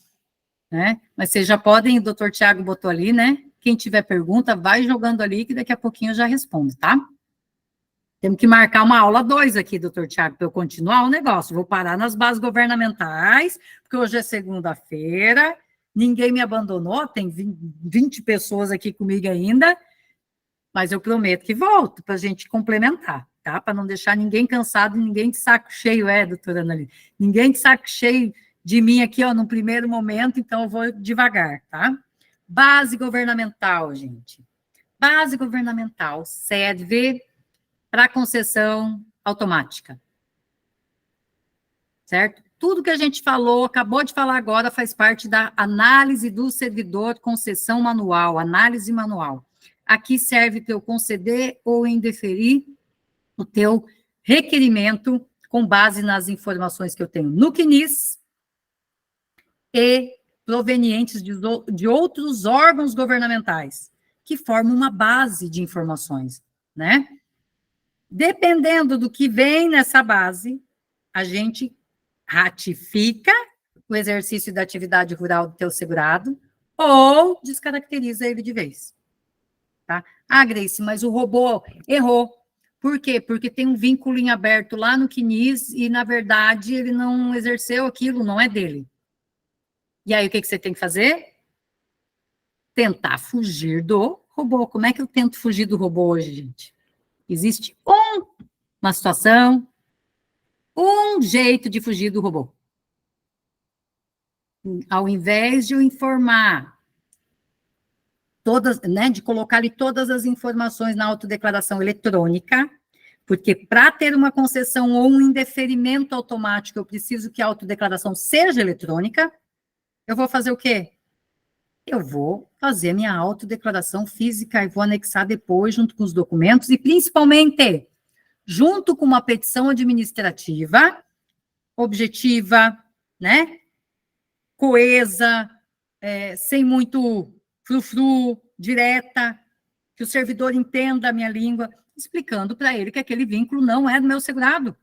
né? Mas vocês já podem, o doutor Tiago botou ali, né? Quem tiver pergunta, vai jogando ali, que daqui a pouquinho eu já respondo, tá? Temos que marcar uma aula 2 aqui, doutor Tiago, para eu continuar o negócio. Vou parar nas bases governamentais, porque hoje é segunda-feira, ninguém me abandonou, tem 20 pessoas aqui comigo ainda, mas eu prometo que volto para a gente complementar, tá? Para não deixar ninguém cansado, ninguém de saco cheio, doutora Annalise? Ninguém de saco cheio de mim aqui, ó, no primeiro momento, então eu vou devagar, tá? Base governamental, gente. Base governamental serve para concessão automática. Certo? Tudo que a gente falou, acabou de falar agora, faz parte da análise do servidor concessão manual, análise manual. Aqui serve para eu conceder ou indeferir o teu requerimento com base nas informações que eu tenho no CNIS e provenientes de outros órgãos governamentais, que formam uma base de informações, né? Dependendo do que vem nessa base, a gente ratifica o exercício da atividade rural do teu segurado ou descaracteriza ele de vez. Tá? Ah, Grace, mas o robô errou. Por quê? Porque tem um vínculo em aberto lá no CNIS e, na verdade, ele não exerceu aquilo, não é dele. E aí, o que você tem que fazer? Tentar fugir do robô. Como é que eu tento fugir do robô hoje, gente? Existe uma situação, um jeito de fugir do robô. Ao invés de eu informar todas, né, de colocar ali todas as informações na autodeclaração eletrônica, porque para ter uma concessão ou um indeferimento automático, eu preciso que a autodeclaração seja eletrônica, eu vou fazer o quê? Eu vou fazer a minha autodeclaração física e vou anexar depois, junto com os documentos, e principalmente, junto com uma petição administrativa, objetiva, né, coesa, sem muito frufru, direta, que o servidor entenda a minha língua, explicando para ele que aquele vínculo não é do meu segurado.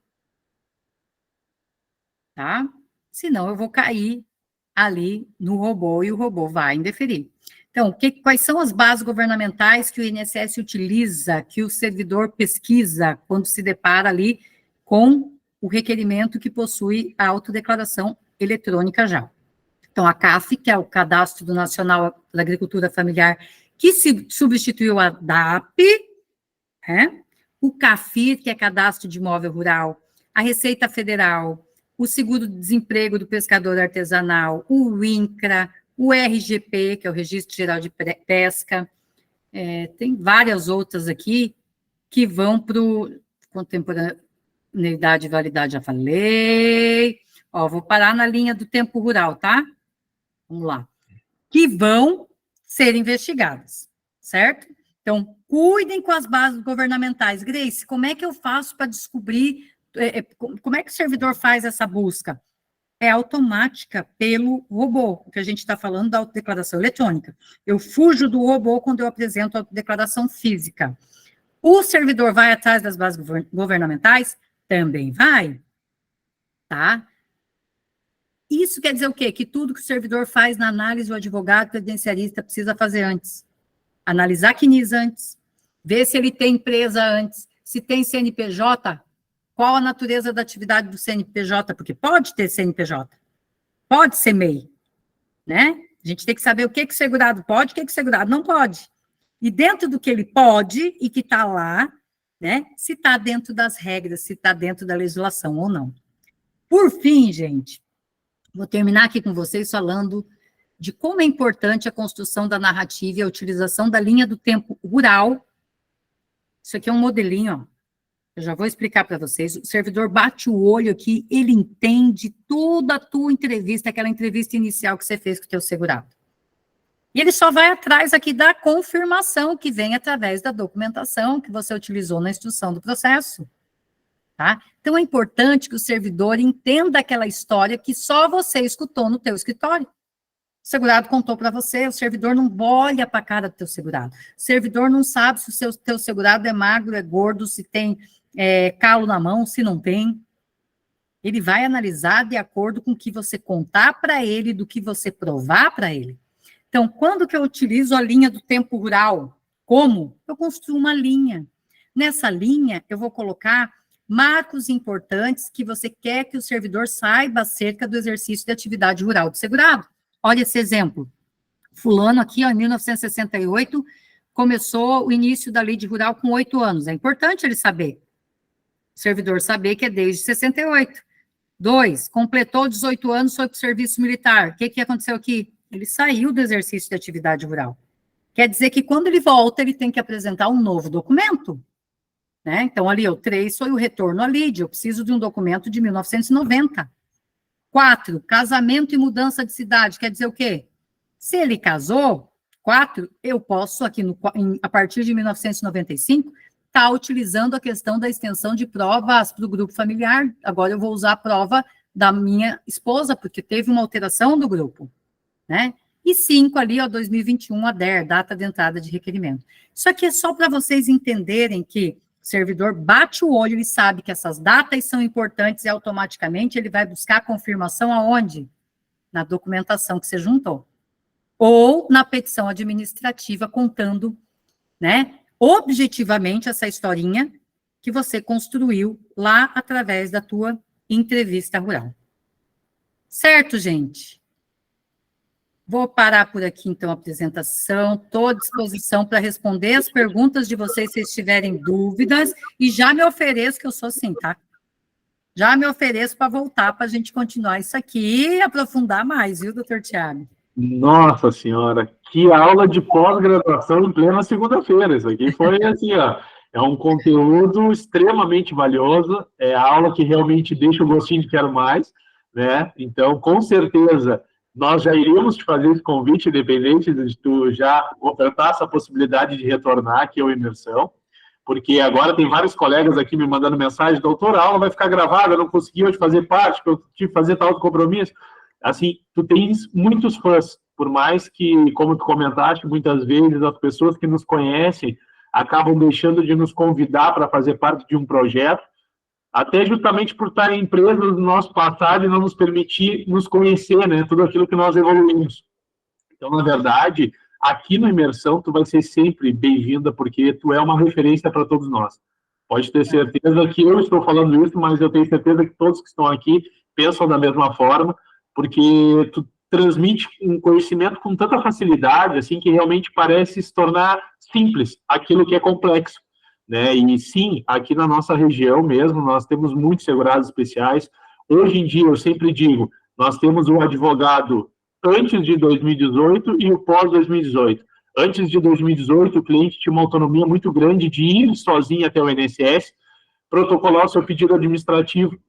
Tá? Senão eu vou cair ali no robô e o robô vai indeferir. Então, quais são as bases governamentais que o INSS utiliza, que o servidor pesquisa quando se depara ali com o requerimento que possui a autodeclaração eletrônica já? Então, a CAF, que é o Cadastro Nacional da Agricultura Familiar, que se substituiu a DAP, né? O CAFIR, que é Cadastro de Imóvel Rural, a Receita Federal, o Seguro-Desemprego do Pescador Artesanal, o INCRA, o RGP, que é o Registro Geral de Pesca, tem várias outras aqui que vão para o contemporaneidade e validade, já falei. Ó, vou parar na linha do tempo rural, tá? Vamos lá. Que vão ser investigadas, certo? Então, cuidem com as bases governamentais. Grace, como é que eu faço para descobrir, como é que o servidor faz essa busca? É automática pelo robô, o que a gente está falando da autodeclaração eletrônica. Eu fujo do robô quando eu apresento a autodeclaração física. O servidor vai atrás das bases governamentais? Também vai, tá? Isso quer dizer o quê? Que tudo que o servidor faz na análise, o advogado credencialista precisa fazer antes. Analisar CNIS antes, ver se ele tem empresa antes, se tem CNPJ, qual a natureza da atividade do CNPJ, porque pode ter CNPJ, pode ser MEI, né? A gente tem que saber o que o segurado pode, o que o segurado não pode. E dentro do que ele pode e que está lá, né? Se está dentro das regras, se está dentro da legislação ou não. Por fim, gente, vou terminar aqui com vocês falando de como é importante a construção da narrativa e a utilização da linha do tempo rural. Isso aqui é um modelinho, ó. Eu já vou explicar para vocês. O servidor bate o olho aqui, ele entende toda a tua entrevista, aquela entrevista inicial que você fez com o teu segurado. E ele só vai atrás aqui da confirmação, que vem através da documentação que você utilizou na instrução do processo. Tá? Então, é importante que o servidor entenda aquela história que só você escutou no teu escritório. O segurado contou para você, o servidor não olha para a cara do teu segurado. O servidor não sabe se o teu segurado é magro, é gordo, se tem calo na mão, se não tem. Ele vai analisar de acordo com o que você contar para ele, do que você provar para ele. Então, quando que eu utilizo a linha do tempo rural? Como? Eu construo uma linha. Nessa linha, eu vou colocar marcos importantes que você quer que o servidor saiba acerca do exercício de atividade rural do segurado. Olha esse exemplo. Fulano aqui, ó, em 1968, começou o início da lei de rural com 8 anos. É importante ele saber. O servidor saber que é desde 68. 2, completou 18 anos, foi para o serviço militar. O que aconteceu aqui? Ele saiu do exercício de atividade rural. Quer dizer que quando ele volta, ele tem que apresentar um novo documento. né? Então, ali, o 3 foi o retorno à lide, eu preciso de um documento de 1990. 4, casamento e mudança de cidade, quer dizer o quê? Se ele casou, 4, eu posso, aqui a partir de 1995, estar utilizando a questão da extensão de provas para o grupo familiar. Agora eu vou usar a prova da minha esposa, porque teve uma alteração do grupo, né? E 5 ali, ó, 2021, a DER, data de entrada de requerimento. Isso aqui é só para vocês entenderem que o servidor bate o olho e sabe que essas datas são importantes e automaticamente ele vai buscar a confirmação aonde? Na documentação que você juntou. Ou na petição administrativa contando, né, objetivamente essa historinha que você construiu lá através da tua entrevista rural. Certo, gente? Vou parar por aqui, então, a apresentação. Estou à disposição para responder as perguntas de vocês, se vocês tiverem dúvidas, e já me ofereço, que eu sou assim, tá? Já me ofereço para voltar, para a gente continuar isso aqui e aprofundar mais, viu, doutor Tiago? Nossa Senhora, que aula de pós-graduação em plena segunda-feira. Isso aqui foi assim, ó, é um conteúdo extremamente valioso, é a aula que realmente deixa o gostinho de quero mais, né? Então, com certeza, nós já iríamos te fazer esse convite, independente de tu já ofertar essa possibilidade de retornar aqui ao Imersão, porque agora tem vários colegas aqui me mandando mensagem, doutor, a aula vai ficar gravada, eu não consegui hoje fazer parte, porque eu tive que fazer tal compromisso. Assim, tu tens muitos fãs, por mais que, como tu comentaste, muitas vezes as pessoas que nos conhecem acabam deixando de nos convidar para fazer parte de um projeto, até justamente por estar em empresas do nosso passado e não nos permitir nos conhecer, né, tudo aquilo que nós evoluímos. Então, na verdade, aqui no Imersão, tu vai ser sempre bem-vinda, porque tu é uma referência para todos nós. Pode ter certeza que eu estou falando isso, mas eu tenho certeza que todos que estão aqui pensam da mesma forma, porque tu transmite um conhecimento com tanta facilidade, assim, que realmente parece se tornar simples, aquilo que é complexo, né? E sim, aqui na nossa região mesmo, nós temos muitos segurados especiais. Hoje em dia, eu sempre digo, nós temos o advogado antes de 2018 e o pós-2018. Antes de 2018, o cliente tinha uma autonomia muito grande de ir sozinho até o INSS, protocolar o seu pedido administrativo.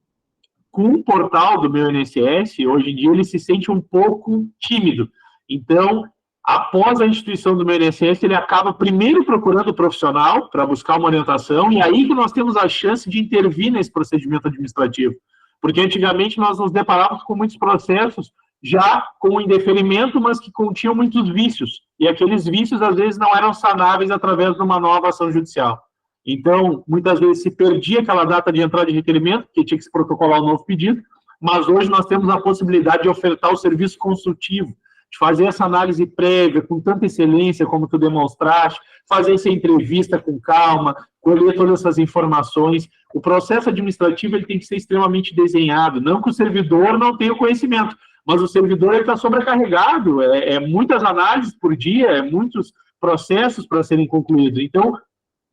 Com o portal do meu INSS, hoje em dia, ele se sente um pouco tímido. Então, após a instituição do meu INSS, ele acaba primeiro procurando o profissional para buscar uma orientação, e aí que nós temos a chance de intervir nesse procedimento administrativo. Porque antigamente nós nos deparávamos com muitos processos já com indeferimento, mas que continham muitos vícios. E aqueles vícios, às vezes, não eram sanáveis através de uma nova ação judicial. Então, muitas vezes se perdia aquela data de entrada de requerimento, porque tinha que se protocolar um novo pedido, mas hoje nós temos a possibilidade de ofertar o serviço consultivo, de fazer essa análise prévia com tanta excelência como tu demonstraste, fazer essa entrevista com calma, colher todas essas informações. O processo administrativo ele tem que ser extremamente desenhado, não que o servidor não tenha o conhecimento, mas o servidor está sobrecarregado, muitas análises por dia, muitos processos para serem concluídos. Então,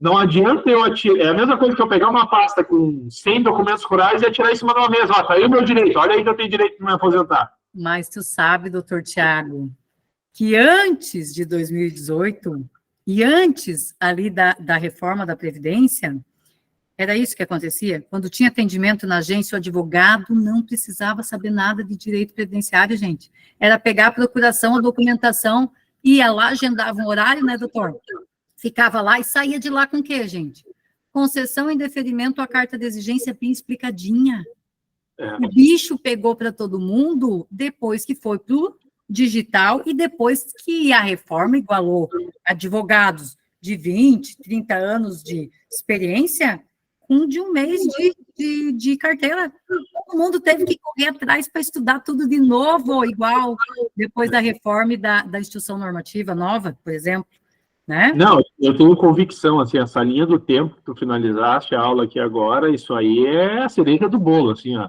não adianta eu atirar. É a mesma coisa que eu pegar uma pasta com 100 documentos rurais e atirar em cima de uma mesa. Ó, tá aí o meu direito, olha aí que eu tenho direito de me aposentar. Mas tu sabe, doutor Tiago, que antes de 2018 e antes ali da reforma da Previdência, era isso que acontecia? Quando tinha atendimento na agência, o advogado não precisava saber nada de direito previdenciário, gente. Era pegar a procuração, a documentação, ia lá, agendava um horário, né, doutor? Ficava lá e saía de lá com o quê, gente? Concessão em deferimento à carta de exigência bem explicadinha. O bicho pegou para todo mundo depois que foi para o digital e depois que a reforma igualou advogados de 20, 30 anos de experiência com de um mês de carteira. Todo mundo teve que correr atrás para estudar tudo de novo, igual depois da reforma e da instituição normativa nova, por exemplo. Né? Não, eu tenho convicção, assim, essa linha do tempo que tu finalizaste a aula aqui agora, isso aí é a cereja do bolo, assim, ó.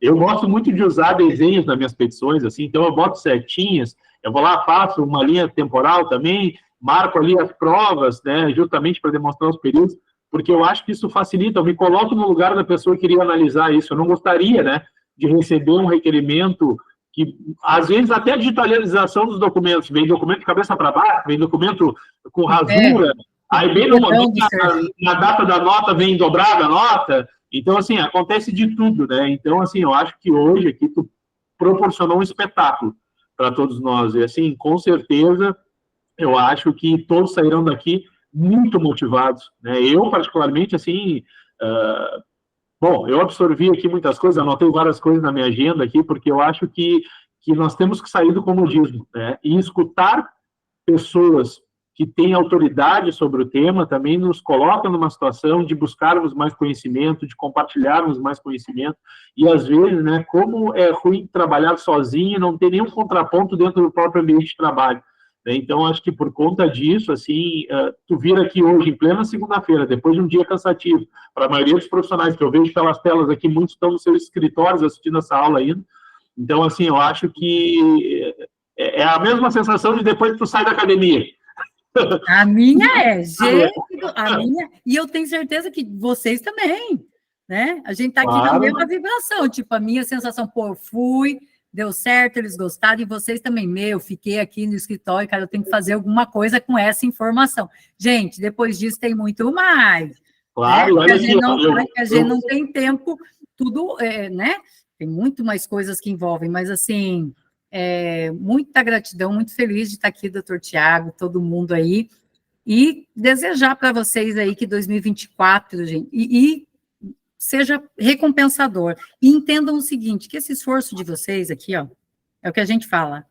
Eu gosto muito de usar desenhos nas minhas petições, assim, então eu boto setinhas, eu vou lá, faço uma linha temporal também, marco ali as provas, né, justamente para demonstrar os períodos, porque eu acho que isso facilita, eu me coloco no lugar da pessoa que iria analisar isso, eu não gostaria, né, de receber um requerimento que, às vezes, até a digitalização dos documentos, vem documento de cabeça para baixo, vem documento com rasura, Aí, bem no momento, na data da nota, vem dobrada a nota. Então, assim, acontece de tudo, né? Então, assim, eu acho que hoje aqui tu proporcionou um espetáculo para todos nós. E, assim, com certeza, eu acho que todos sairão daqui muito motivados, né? Eu, particularmente, assim, bom, eu absorvi aqui muitas coisas, anotei várias coisas na minha agenda aqui, porque eu acho que nós temos que sair do comodismo, né? E escutar pessoas que têm autoridade sobre o tema também nos coloca numa situação de buscarmos mais conhecimento, de compartilharmos mais conhecimento, e às vezes, né, como é ruim trabalhar sozinho e não ter nenhum contraponto dentro do próprio ambiente de trabalho. Então, acho que por conta disso, assim, tu vir aqui hoje, em plena segunda-feira, depois de um dia cansativo, para a maioria dos profissionais que eu vejo pelas telas aqui, muitos estão nos seus escritórios assistindo essa aula ainda. Então, assim, eu acho que é a mesma sensação de depois que tu sai da academia. A minha gente, a minha, e eu tenho certeza que vocês também, né? A gente está aqui na mesma vibração, tipo, a minha sensação, pô, eu fui, deu certo, eles gostaram, e vocês também, fiquei aqui no escritório, cara, eu tenho que fazer alguma coisa com essa informação. Gente, depois disso tem muito mais. Claro, né? olha aqui. A gente não tem tempo, tudo, né? Tem muito mais coisas que envolvem, mas assim, muita gratidão, muito feliz de estar aqui, doutor Tiago, todo mundo aí, e desejar para vocês aí que 2024, gente, e seja recompensador. E entendam o seguinte, que esse esforço de vocês aqui, ó, é o que a gente fala.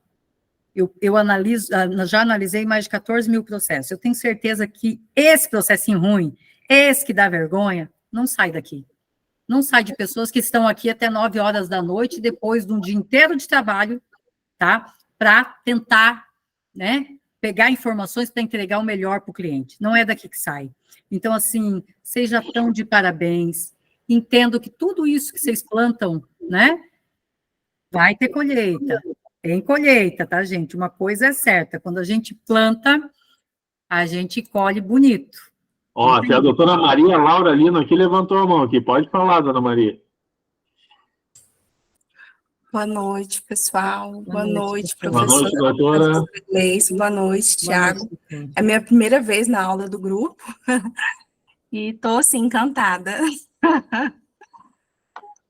Eu analiso, já analisei mais de 14 mil processos. Eu tenho certeza que esse processinho ruim, esse que dá vergonha, não sai daqui. Não sai de pessoas que estão aqui até 9 horas da noite, depois de um dia inteiro de trabalho, tá? Para tentar, né, pegar informações para entregar o melhor para o cliente. Não é daqui que sai. Então, assim, vocês já estão de parabéns. Entendo que tudo isso que vocês plantam, né, vai ter colheita. Tem colheita, tá, gente? Uma coisa é certa, quando a gente planta, a gente colhe bonito. Ó, até a doutora Maria Laura Lino aqui levantou a mão aqui. Pode falar, dona Maria. Boa noite, pessoal. Boa noite, professora. Boa noite, doutora. Boa noite, Tiago. É a minha primeira vez na aula do grupo e estou, assim, encantada.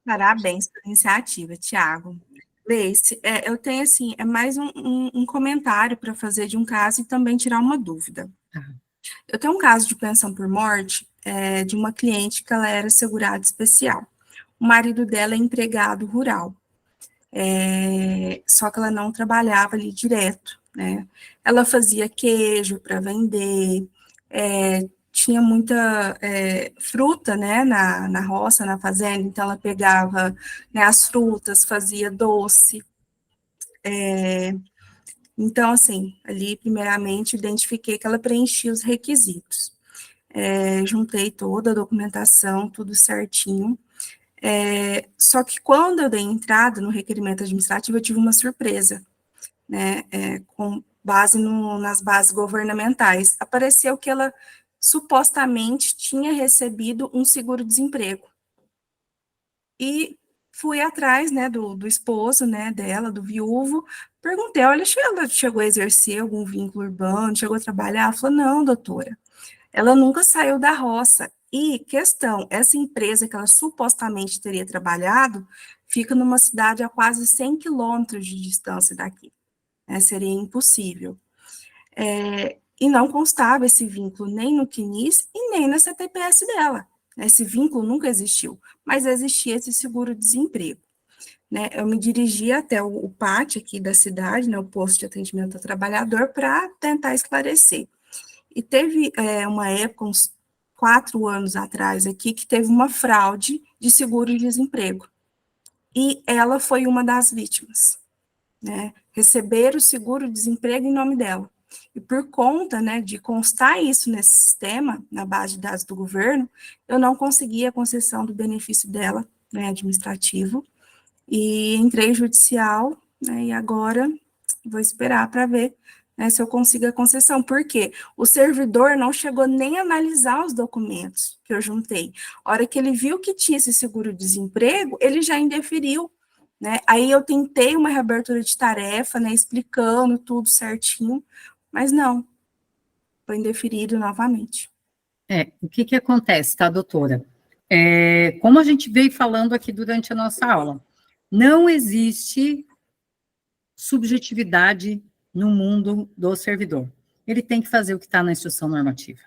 Parabéns pela iniciativa, Tiago. Gleice, eu tenho, assim, mais um comentário para fazer de um caso e também tirar uma dúvida. Eu tenho um caso de pensão por morte de uma cliente que ela era segurada especial. O marido dela é empregado rural. Só que ela não trabalhava ali direto, né? Ela fazia queijo para vender, tinha muita fruta, né, na roça, na fazenda, então ela pegava, né, as frutas, fazia doce. Então, assim, ali, primeiramente, identifiquei que ela preenchia os requisitos. Juntei toda a documentação, tudo certinho. Só que quando eu dei entrada no requerimento administrativo, eu tive uma surpresa, né, com base nas bases governamentais. Apareceu que ela supostamente tinha recebido um seguro-desemprego. E fui atrás, né, do esposo, né, dela, do viúvo, perguntei, olha, ela chegou a exercer algum vínculo urbano, chegou a trabalhar? Ela falou, não, doutora, ela nunca saiu da roça. E, questão, essa empresa que ela supostamente teria trabalhado, fica numa cidade a quase 100 quilômetros de distância daqui. Seria impossível. E não constava esse vínculo nem no CNIS e nem na CTPS dela. Esse vínculo nunca existiu, mas existia esse seguro-desemprego. Né? Eu me dirigi até o PAT aqui da cidade, né, o posto de atendimento ao trabalhador, para tentar esclarecer. E teve uma época, uns 4 anos atrás aqui, que teve uma fraude de seguro-desemprego. E ela foi uma das vítimas, né? Receber o seguro-desemprego em nome dela. E por conta, né, de constar isso nesse sistema, na base de dados do governo, eu não consegui a concessão do benefício dela, né, administrativo, e entrei judicial, né, e agora vou esperar para ver, né, se eu consigo a concessão, porque o servidor não chegou nem a analisar os documentos que eu juntei. A hora que ele viu que tinha esse seguro-desemprego, ele já indeferiu, né? Aí eu tentei uma reabertura de tarefa, né, explicando tudo certinho, mas não. foi indeferido novamente. O que acontece, tá, doutora? Como a gente veio falando aqui durante a nossa aula, não existe subjetividade no mundo do servidor. Ele tem que fazer o que está na instrução normativa.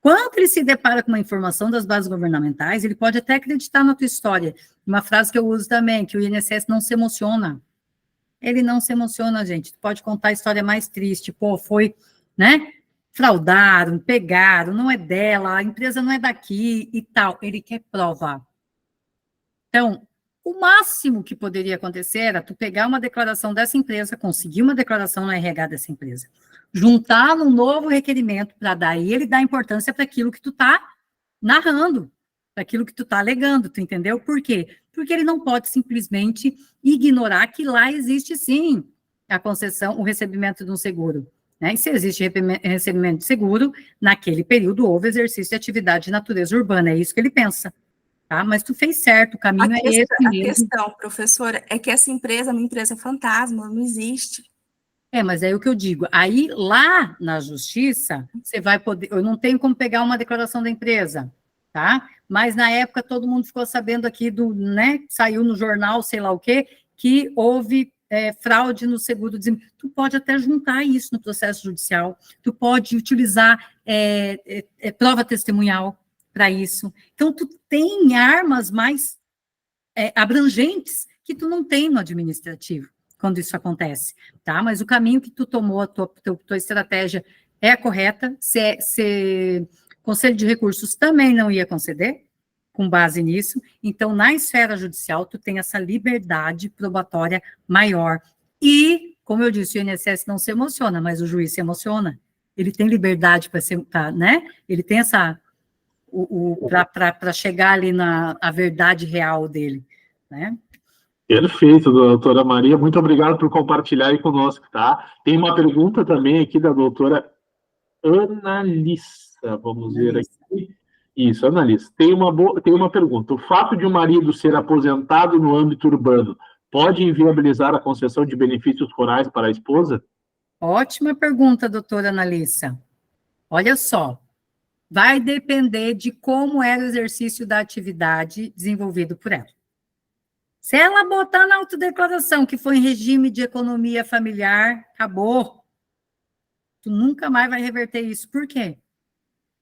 Quando ele se depara com uma informação das bases governamentais, ele pode até acreditar na tua história. Uma frase que eu uso também, que o INSS não se emociona. Ele não se emociona, gente. Tu pode contar a história mais triste. Pô, foi, né? Fraudaram, pegaram, não é dela, a empresa não é daqui e tal. Ele quer prova. Então, o máximo que poderia acontecer era tu pegar uma declaração dessa empresa, conseguir uma declaração no RH dessa empresa, juntar num novo requerimento para daí ele dar importância para aquilo que tu está narrando, para aquilo que tu está alegando, tu entendeu? Por quê? Porque ele não pode simplesmente ignorar que lá existe sim a concessão, o recebimento de um seguro. Né? E se existe recebimento de seguro, naquele período houve exercício de atividade de natureza urbana, é isso que ele pensa. Tá? Mas tu fez certo, o caminho é esse mesmo. A questão, professora, é que essa empresa é uma empresa fantasma, não existe. Mas é o que eu digo. Aí, lá na justiça, você vai poder... Eu não tenho como pegar uma declaração da empresa, tá? Mas, na época, todo mundo ficou sabendo aqui do... né? Saiu no jornal, sei lá o quê, que houve fraude no seguro-desemprego. Tu pode até juntar isso no processo judicial. Tu pode utilizar prova testemunhal para isso. Então, tu tem armas mais abrangentes que tu não tem no administrativo, quando isso acontece, tá? Mas o caminho que tu tomou, a tua estratégia é a correta, Conselho de Recursos também não ia conceder, com base nisso, então, na esfera judicial, tu tem essa liberdade probatória maior. E, como eu disse, o INSS não se emociona, mas o juiz se emociona. Ele tem liberdade para né? Ele tem essa... para chegar ali na verdade real dele, né? Perfeito, doutora Maria, muito obrigado por compartilhar aí conosco, tá? Tem uma pergunta também aqui da doutora Analissa, vamos ver aqui. Isso, Analissa. Tem uma pergunta. O fato de o marido ser aposentado no âmbito urbano pode inviabilizar a concessão de benefícios rurais para a esposa? Ótima pergunta, doutora Analissa. Olha só, vai depender de como era o exercício da atividade desenvolvido por ela. Se ela botar na autodeclaração que foi em regime de economia familiar, acabou. Tu nunca mais vai reverter isso. Por quê?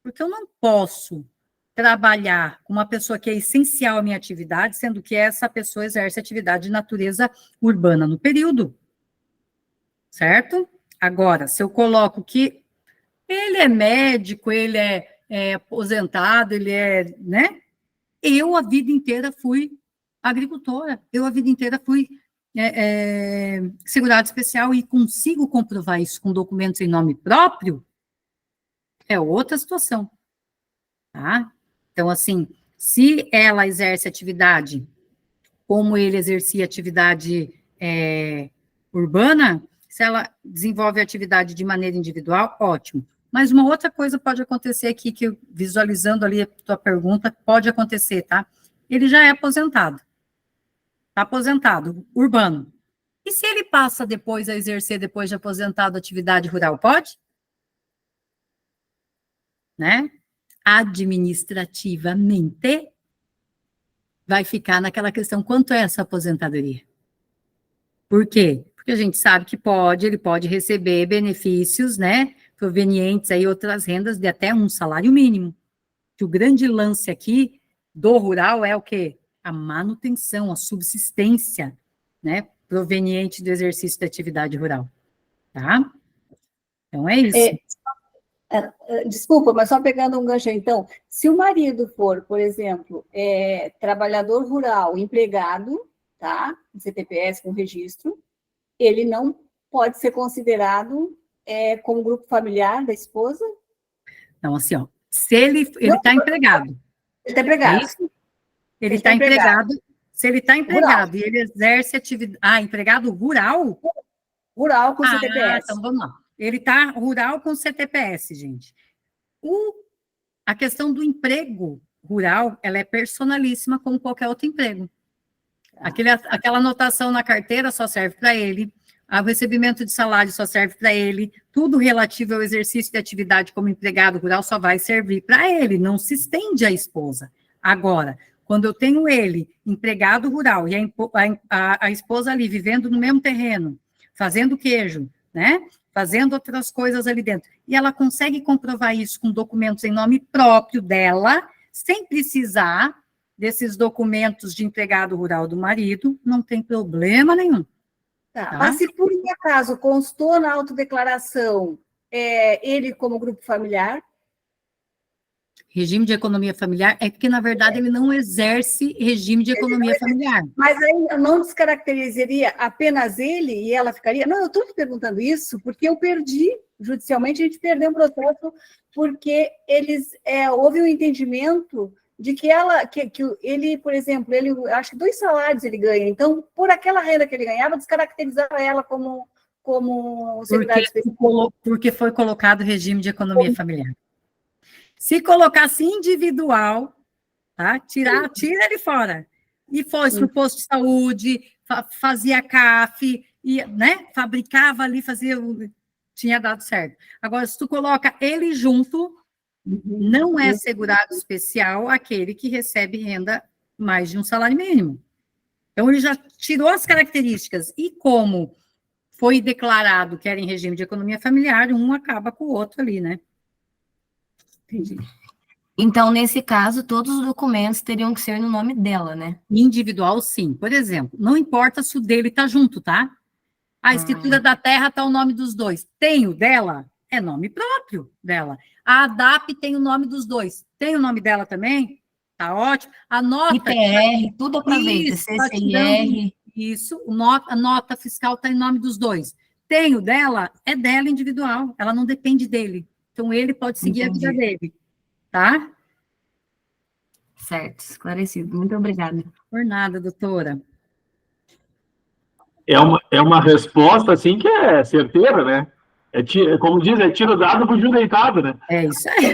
Porque eu não posso trabalhar com uma pessoa que é essencial à minha atividade, sendo que essa pessoa exerce atividade de natureza urbana no período. Certo? Agora, se eu coloco que ele é médico, ele é aposentado, ele né? Eu, a vida inteira, fui agricultora. Eu, a vida inteira, fui segurado especial e consigo comprovar isso com documentos em nome próprio, é outra situação. Tá? Então, assim, se ela exerce atividade como ele exercia atividade urbana, se ela desenvolve atividade de maneira individual, ótimo. Mas uma outra coisa pode acontecer aqui, que visualizando ali a tua pergunta, pode acontecer, tá? Ele já é aposentado. Está aposentado, urbano. E se ele passa depois a exercer, depois de aposentado, atividade rural, pode? Né? Administrativamente, vai ficar naquela questão, quanto é essa aposentadoria? Por quê? Porque a gente sabe que ele pode receber benefícios, né, provenientes aí, outras rendas de até um salário mínimo. Que o grande lance aqui do rural é o quê? A manutenção, a subsistência, né, proveniente do exercício da atividade rural, tá? Então, é isso. Desculpa, mas só pegando um gancho, então, se o marido for, por exemplo, trabalhador rural, empregado, tá, CTPS com registro, ele não pode ser considerado como grupo familiar da esposa? Então, assim, ó, se ele está empregado. Ele está empregado. É isso? Ele está empregado. Se ele está empregado rural. E ele exerce atividade... empregado rural? Rural com CTPS. Então, vamos lá. Ele está rural com CTPS, gente. A questão do emprego rural, ela é personalíssima como qualquer outro emprego. Aquela anotação na carteira só serve para ele. O recebimento de salário só serve para ele, tudo relativo ao exercício de atividade como empregado rural só vai servir para ele, não se estende à esposa. Agora, quando eu tenho ele, empregado rural, e a esposa ali vivendo no mesmo terreno, fazendo queijo, né? Fazendo outras coisas ali dentro, e ela consegue comprovar isso com documentos em nome próprio dela, sem precisar desses documentos de empregado rural do marido, não tem problema nenhum. Tá. Tá. Mas se por um acaso constou na autodeclaração ele como grupo familiar, Regime de economia familiar é porque, na verdade, ele não exerce regime de economia familiar. mas aí não descaracterizaria apenas ele e ela ficaria? Não, eu estou te perguntando isso porque eu perdi, judicialmente, a gente perdeu um processo porque houve um entendimento de que ele, por exemplo, acho que 2 salários ele ganha, então, por aquela renda que ele ganhava, descaracterizava ela como segurado especial. Porque foi colocado regime de economia familiar. Se colocasse individual, tá? Tira ele fora. E fosse para o posto de saúde, fazia CAF, né? Fabricava ali, tinha dado certo. Agora, se tu coloca ele junto, não é segurado especial aquele que recebe renda mais de um salário mínimo. Então, ele já tirou as características. E como foi declarado que era em regime de economia familiar, um acaba com o outro ali, né? Entendi. Então, nesse caso, todos os documentos teriam que ser no nome dela, né? Individual, sim. Por exemplo, não importa se o dele está junto, tá? A escritura da terra está o nome dos dois. Tem o dela? É nome próprio dela. A ADAP tem o nome dos dois. Tem o nome dela também? Tá ótimo. A nota... ITR, tudo aproveita. CCIR. Isso, a nota fiscal está em nome dos dois. Tem o dela? É dela individual. Ela não depende dele. Então, ele pode seguir a vida dele. Tá? Certo, esclarecido. Muito obrigada. Por nada, doutora. É uma resposta, assim, que é certeira, né? Como diz, é tiro dado, bugiu deitado, né? É isso aí.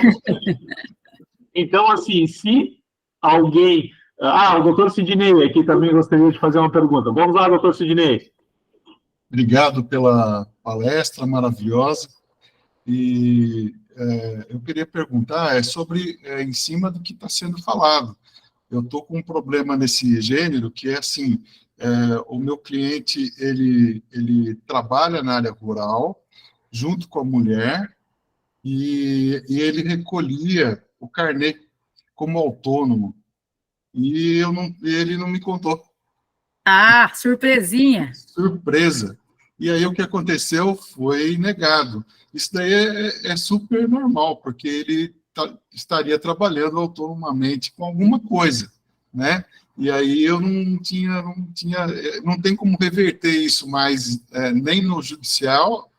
Então, assim, se alguém... o doutor Sidney aqui também gostaria de fazer uma pergunta. Vamos lá, doutor Sidney. Obrigado pela palestra maravilhosa. E eu queria perguntar sobre em cima do que está sendo falado. Eu estou com um problema nesse gênero, que é assim, o meu cliente, ele trabalha na área rural, junto com a mulher, e ele recolhia o carnê como autônomo, e ele não me contou. Ah, surpresinha. Surpresa. E aí o que aconteceu foi negado. Isso daí é super normal, porque ele estaria trabalhando autonomamente com alguma coisa, né? E aí eu não tem como reverter isso mais, nem no judicial,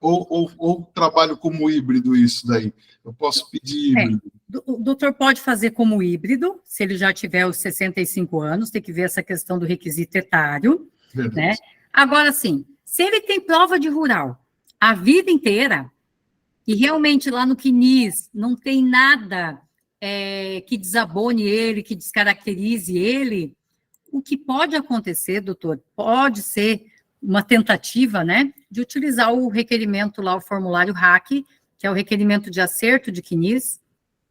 ou trabalho como híbrido isso daí. Eu posso pedir híbrido. O doutor pode fazer como híbrido, se ele já tiver os 65 anos, tem que ver essa questão do requisito etário, né? Agora, sim, se ele tem prova de rural a vida inteira, e realmente lá no CNIS não tem nada que desabone ele, que descaracterize ele, o que pode acontecer, doutor, pode ser uma tentativa, né, de utilizar o requerimento lá, o formulário RAC, que é o requerimento de acerto de CNIS,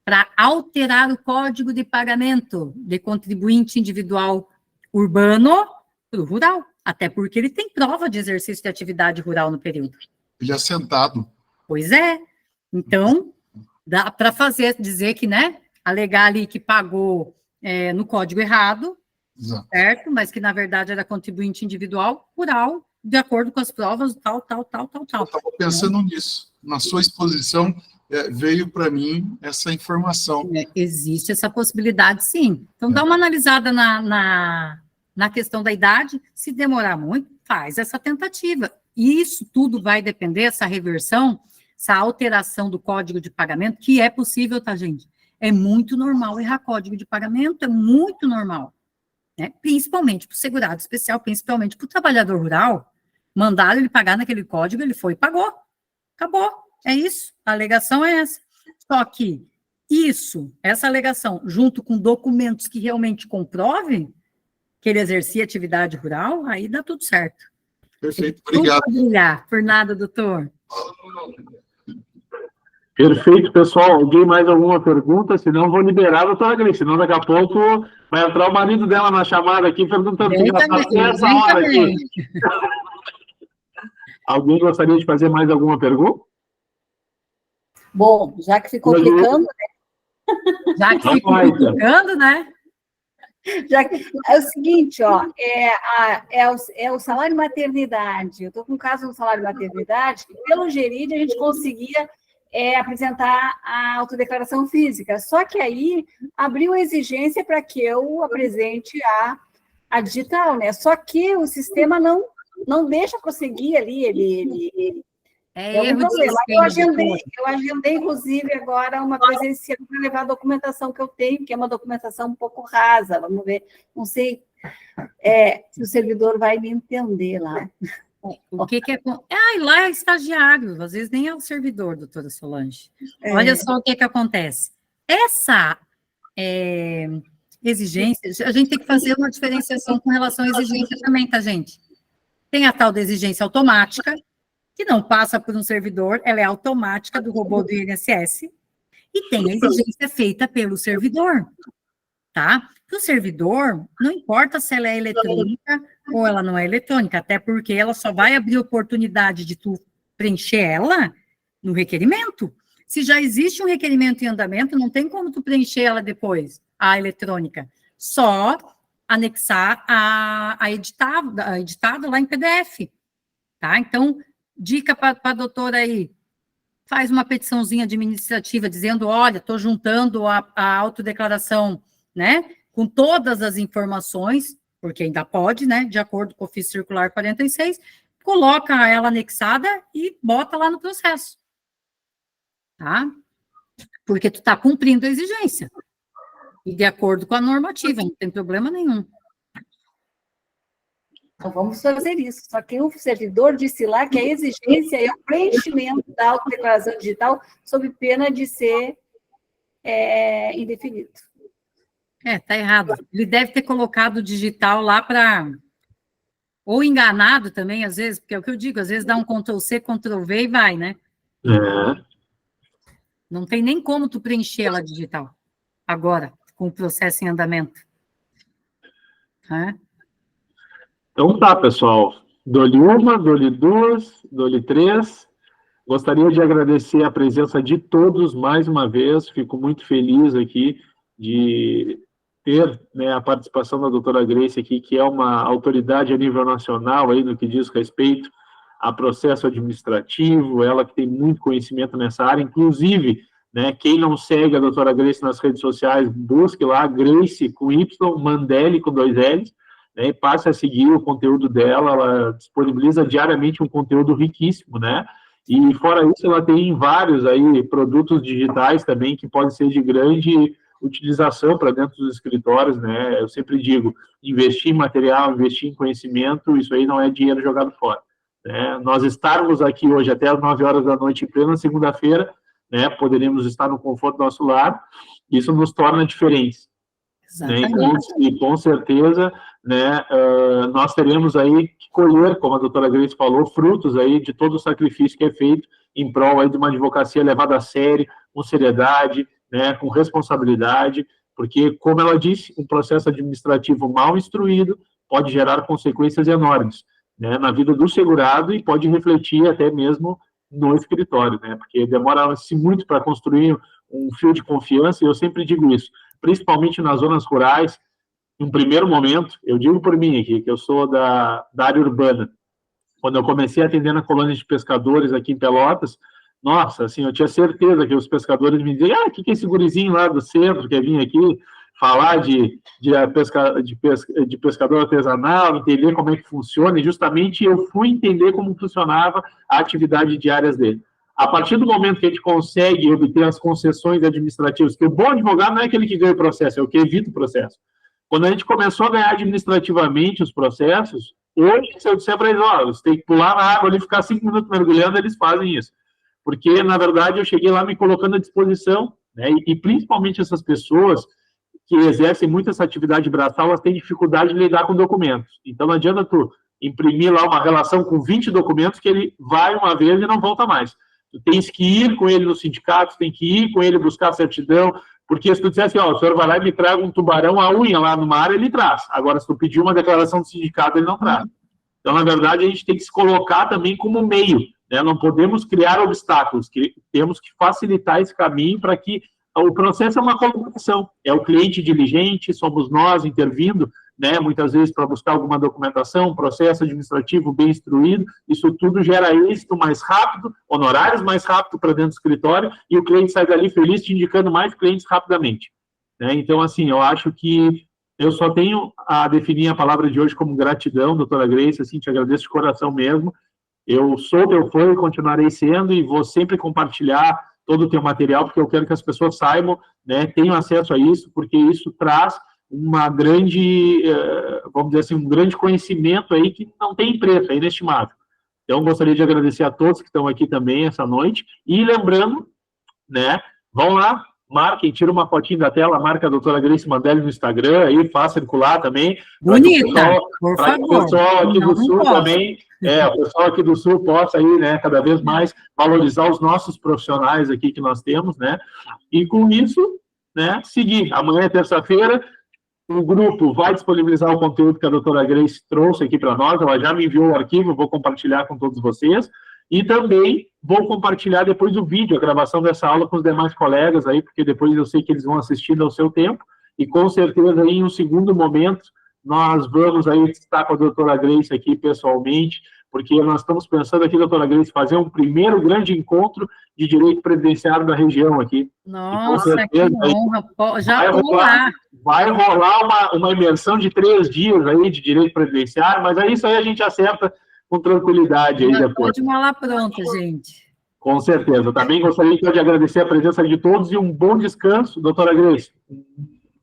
para alterar o código de pagamento de contribuinte individual urbano para o rural, até porque ele tem prova de exercício de atividade rural no período. Ele é assentado. Pois é. Então, dá para dizer que, né, alegar ali que pagou no código errado, Exato. Certo? Mas que, na verdade, era contribuinte individual rural, de acordo com as provas, tal. Eu estava pensando nisso. Na sua exposição, veio para mim essa informação. Existe essa possibilidade, sim. Então, dá uma analisada na questão da idade. Se demorar muito, faz essa tentativa. E isso tudo vai depender, essa reversão, essa alteração do código de pagamento, que é possível, tá, gente? É muito normal errar código de pagamento, é muito normal. Né? Principalmente para o segurado especial, principalmente para o trabalhador rural, mandaram ele pagar naquele código, ele foi e pagou. Acabou. É isso. A alegação é essa. Só que essa alegação, junto com documentos que realmente comprovem que ele exercia atividade rural, aí dá tudo certo. Perfeito, obrigado. Obrigado. Por nada, doutor. Perfeito, pessoal. Alguém mais alguma pergunta? Senão vou liberar a doutora Grace, senão daqui a pouco vai entrar o marido dela na chamada aqui, perguntando se já está nessa hora aqui. Alguém gostaria de fazer mais alguma pergunta? Bom, já que ficou clicando, Já que ficou complicando, né? já que, é o seguinte, ó, é o salário maternidade. Eu estou com um caso no salário maternidade, que pelo Gerid a gente conseguia apresentar a autodeclaração física. Só que aí abriu exigência para que eu apresente a digital, né? Só que o sistema não deixa prosseguir ali, ele é um problema. Eu agendei, inclusive, agora uma presencial para levar a documentação que eu tenho, que é uma documentação um pouco rasa. Vamos ver, não sei se o servidor vai me entender lá. O que é... lá é estagiário, às vezes nem é o servidor, doutora Solange. Olha só o que acontece. Essa exigência, a gente tem que fazer uma diferenciação com relação à exigência também, tá, gente? Tem a tal da exigência automática, que não passa por um servidor, ela é automática do robô do INSS, e tem a exigência feita pelo servidor, tá? Para o servidor, não importa se ela é eletrônica ou ela não é eletrônica, até porque ela só vai abrir oportunidade de tu preencher ela no requerimento. Se já existe um requerimento em andamento, não tem como tu preencher ela depois, a eletrônica. Só anexar a editada lá em PDF, tá? Então, dica para a doutora aí, faz uma petiçãozinha administrativa dizendo, olha, estou juntando a autodeclaração, né, com todas as informações, porque ainda pode, né, de acordo com o ofício circular 46, coloca ela anexada e bota lá no processo, tá? Porque tu está cumprindo a exigência, e de acordo com a normativa, não tem problema nenhum. Então, vamos fazer isso. Só que o servidor disse lá que a exigência é o preenchimento da autodeclaração digital sob pena de ser indefinido. Tá errado. Ele deve ter colocado o digital lá para... Ou enganado também, às vezes, porque é o que eu digo, às vezes dá um Ctrl+C, Ctrl+V e vai, né? Não tem nem como tu preencher ela digital. Agora, com o processo em andamento. Então tá, pessoal. Dou-lhe uma, dou-lhe duas, dou-lhe três. Gostaria de agradecer a presença de todos mais uma vez. Fico muito feliz aqui de ter, né, a participação da doutora Grace aqui, que é uma autoridade a nível nacional aí no que diz respeito a processo administrativo, ela que tem muito conhecimento nessa área, inclusive, né, quem não segue a doutora Grace nas redes sociais, busque lá, Grace com Y, Mandelli com 2 L's, né, e passe a seguir o conteúdo dela, ela disponibiliza diariamente um conteúdo riquíssimo, né, e fora isso ela tem vários aí produtos digitais também que podem ser de grande utilização para dentro dos escritórios, né, eu sempre digo, investir em material, investir em conhecimento, isso aí não é dinheiro jogado fora, né, nós estarmos aqui hoje até às 9 horas da noite, em plena segunda-feira, né, poderíamos estar no conforto do nosso lar, isso nos torna diferentes, né, e com certeza, né, nós teremos aí que colher, como a doutora Grace falou, frutos aí de todo o sacrifício que é feito em prol aí de uma advocacia levada a sério, com seriedade, né, com responsabilidade, porque, como ela disse, um processo administrativo mal instruído pode gerar consequências enormes, né, na vida do segurado e pode refletir até mesmo no escritório, né, porque demora-se muito para construir um fio de confiança, e eu sempre digo isso, principalmente nas zonas rurais, em um primeiro momento, eu digo por mim aqui, que eu sou da área urbana, quando eu comecei a atender na colônia de pescadores aqui em Pelotas, nossa, assim, eu tinha certeza que os pescadores me diziam, o que é esse gurizinho lá do centro que vinha aqui falar de pescador artesanal, entender como é que funciona, e justamente eu fui entender como funcionava a atividade diária dele. A partir do momento que a gente consegue obter as concessões administrativas, que o bom advogado não é aquele que ganha o processo, é o que evita o processo. Quando a gente começou a ganhar administrativamente os processos, hoje, se eu disser para eles, você tem que pular na água ali, ficar 5 minutos mergulhando, eles fazem isso. Porque, na verdade, eu cheguei lá me colocando à disposição, né, e principalmente essas pessoas que exercem muito essa atividade braçal, elas têm dificuldade de lidar com documentos. Então, não adianta tu imprimir lá uma relação com 20 documentos que ele vai uma vez e não volta mais. Tu tens que ir com ele no sindicato, tem que ir com ele buscar a certidão, porque se tu dissesse, ó, o senhor vai lá e me traga um tubarão à unha lá no mar, ele traz. Agora, se tu pedir uma declaração do sindicato, ele não traz. Então, na verdade, a gente tem que se colocar também como meio, né? Não podemos criar obstáculos, temos que facilitar esse caminho para que o processo é uma colaboração. É o cliente diligente, somos nós intervindo, né, muitas vezes para buscar alguma documentação, processo administrativo bem instruído, isso tudo gera êxito mais rápido, honorários mais rápido para dentro do escritório, e o cliente sai dali feliz te indicando mais clientes rapidamente. Né? Então, assim, eu acho que eu só tenho a definir a palavra de hoje como gratidão, doutora Grace, assim, te agradeço de coração mesmo. Eu sou teu fã e continuarei sendo, e vou sempre compartilhar todo o teu material, porque eu quero que as pessoas saibam, né, tenham acesso a isso, porque isso traz uma grande, vamos dizer assim, um grande conhecimento aí que não tem preço, é inestimável. Então, gostaria de agradecer a todos que estão aqui também essa noite, e lembrando, né, vão lá, marquem, tira uma fotinha da tela, marca a doutora Grace Mandelli no Instagram, aí faz circular também. Bonita, por favor. O pessoal aqui do Sul também, o pessoal aqui do Sul possa aí, né, cada vez mais valorizar os nossos profissionais aqui que nós temos, né, e com isso, né, seguir. Amanhã é terça-feira, o grupo vai disponibilizar o conteúdo que a doutora Grace trouxe aqui para nós, ela já me enviou o arquivo, vou compartilhar com todos vocês, e também vou compartilhar depois o vídeo, a gravação dessa aula com os demais colegas aí, porque depois eu sei que eles vão assistir ao seu tempo, e com certeza aí em um segundo momento nós vamos aí estar com a doutora Grace aqui pessoalmente, porque nós estamos pensando aqui, doutora Grace, fazer um primeiro grande encontro de direito previdenciário da região aqui. Nossa, que honra, já estou lá. Vai rolar uma imersão de 3 dias aí de direito previdenciário, mas aí isso aí a gente acerta com tranquilidade aí depois. Pode mala pronta, gente. Com certeza. Também gostaria de agradecer a presença de todos e um bom descanso, doutora Grace. Um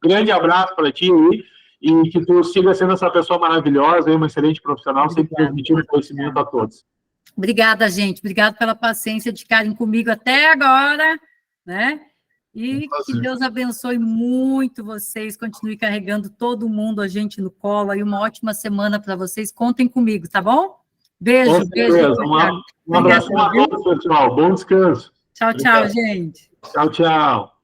grande abraço para ti aí, e que tu siga sendo essa pessoa maravilhosa, uma excelente profissional, sempre transmitindo conhecimento a todos. Obrigada, gente. Obrigada pela paciência de ficarem comigo até agora, né? E que Deus abençoe muito vocês, continue carregando todo mundo, a gente no colo, aí uma ótima semana para vocês. Contem comigo, tá bom? Beijo, beijo. Um abraço a todos, pessoal. Bom descanso. Tchau, tchau, gente. Tchau, tchau.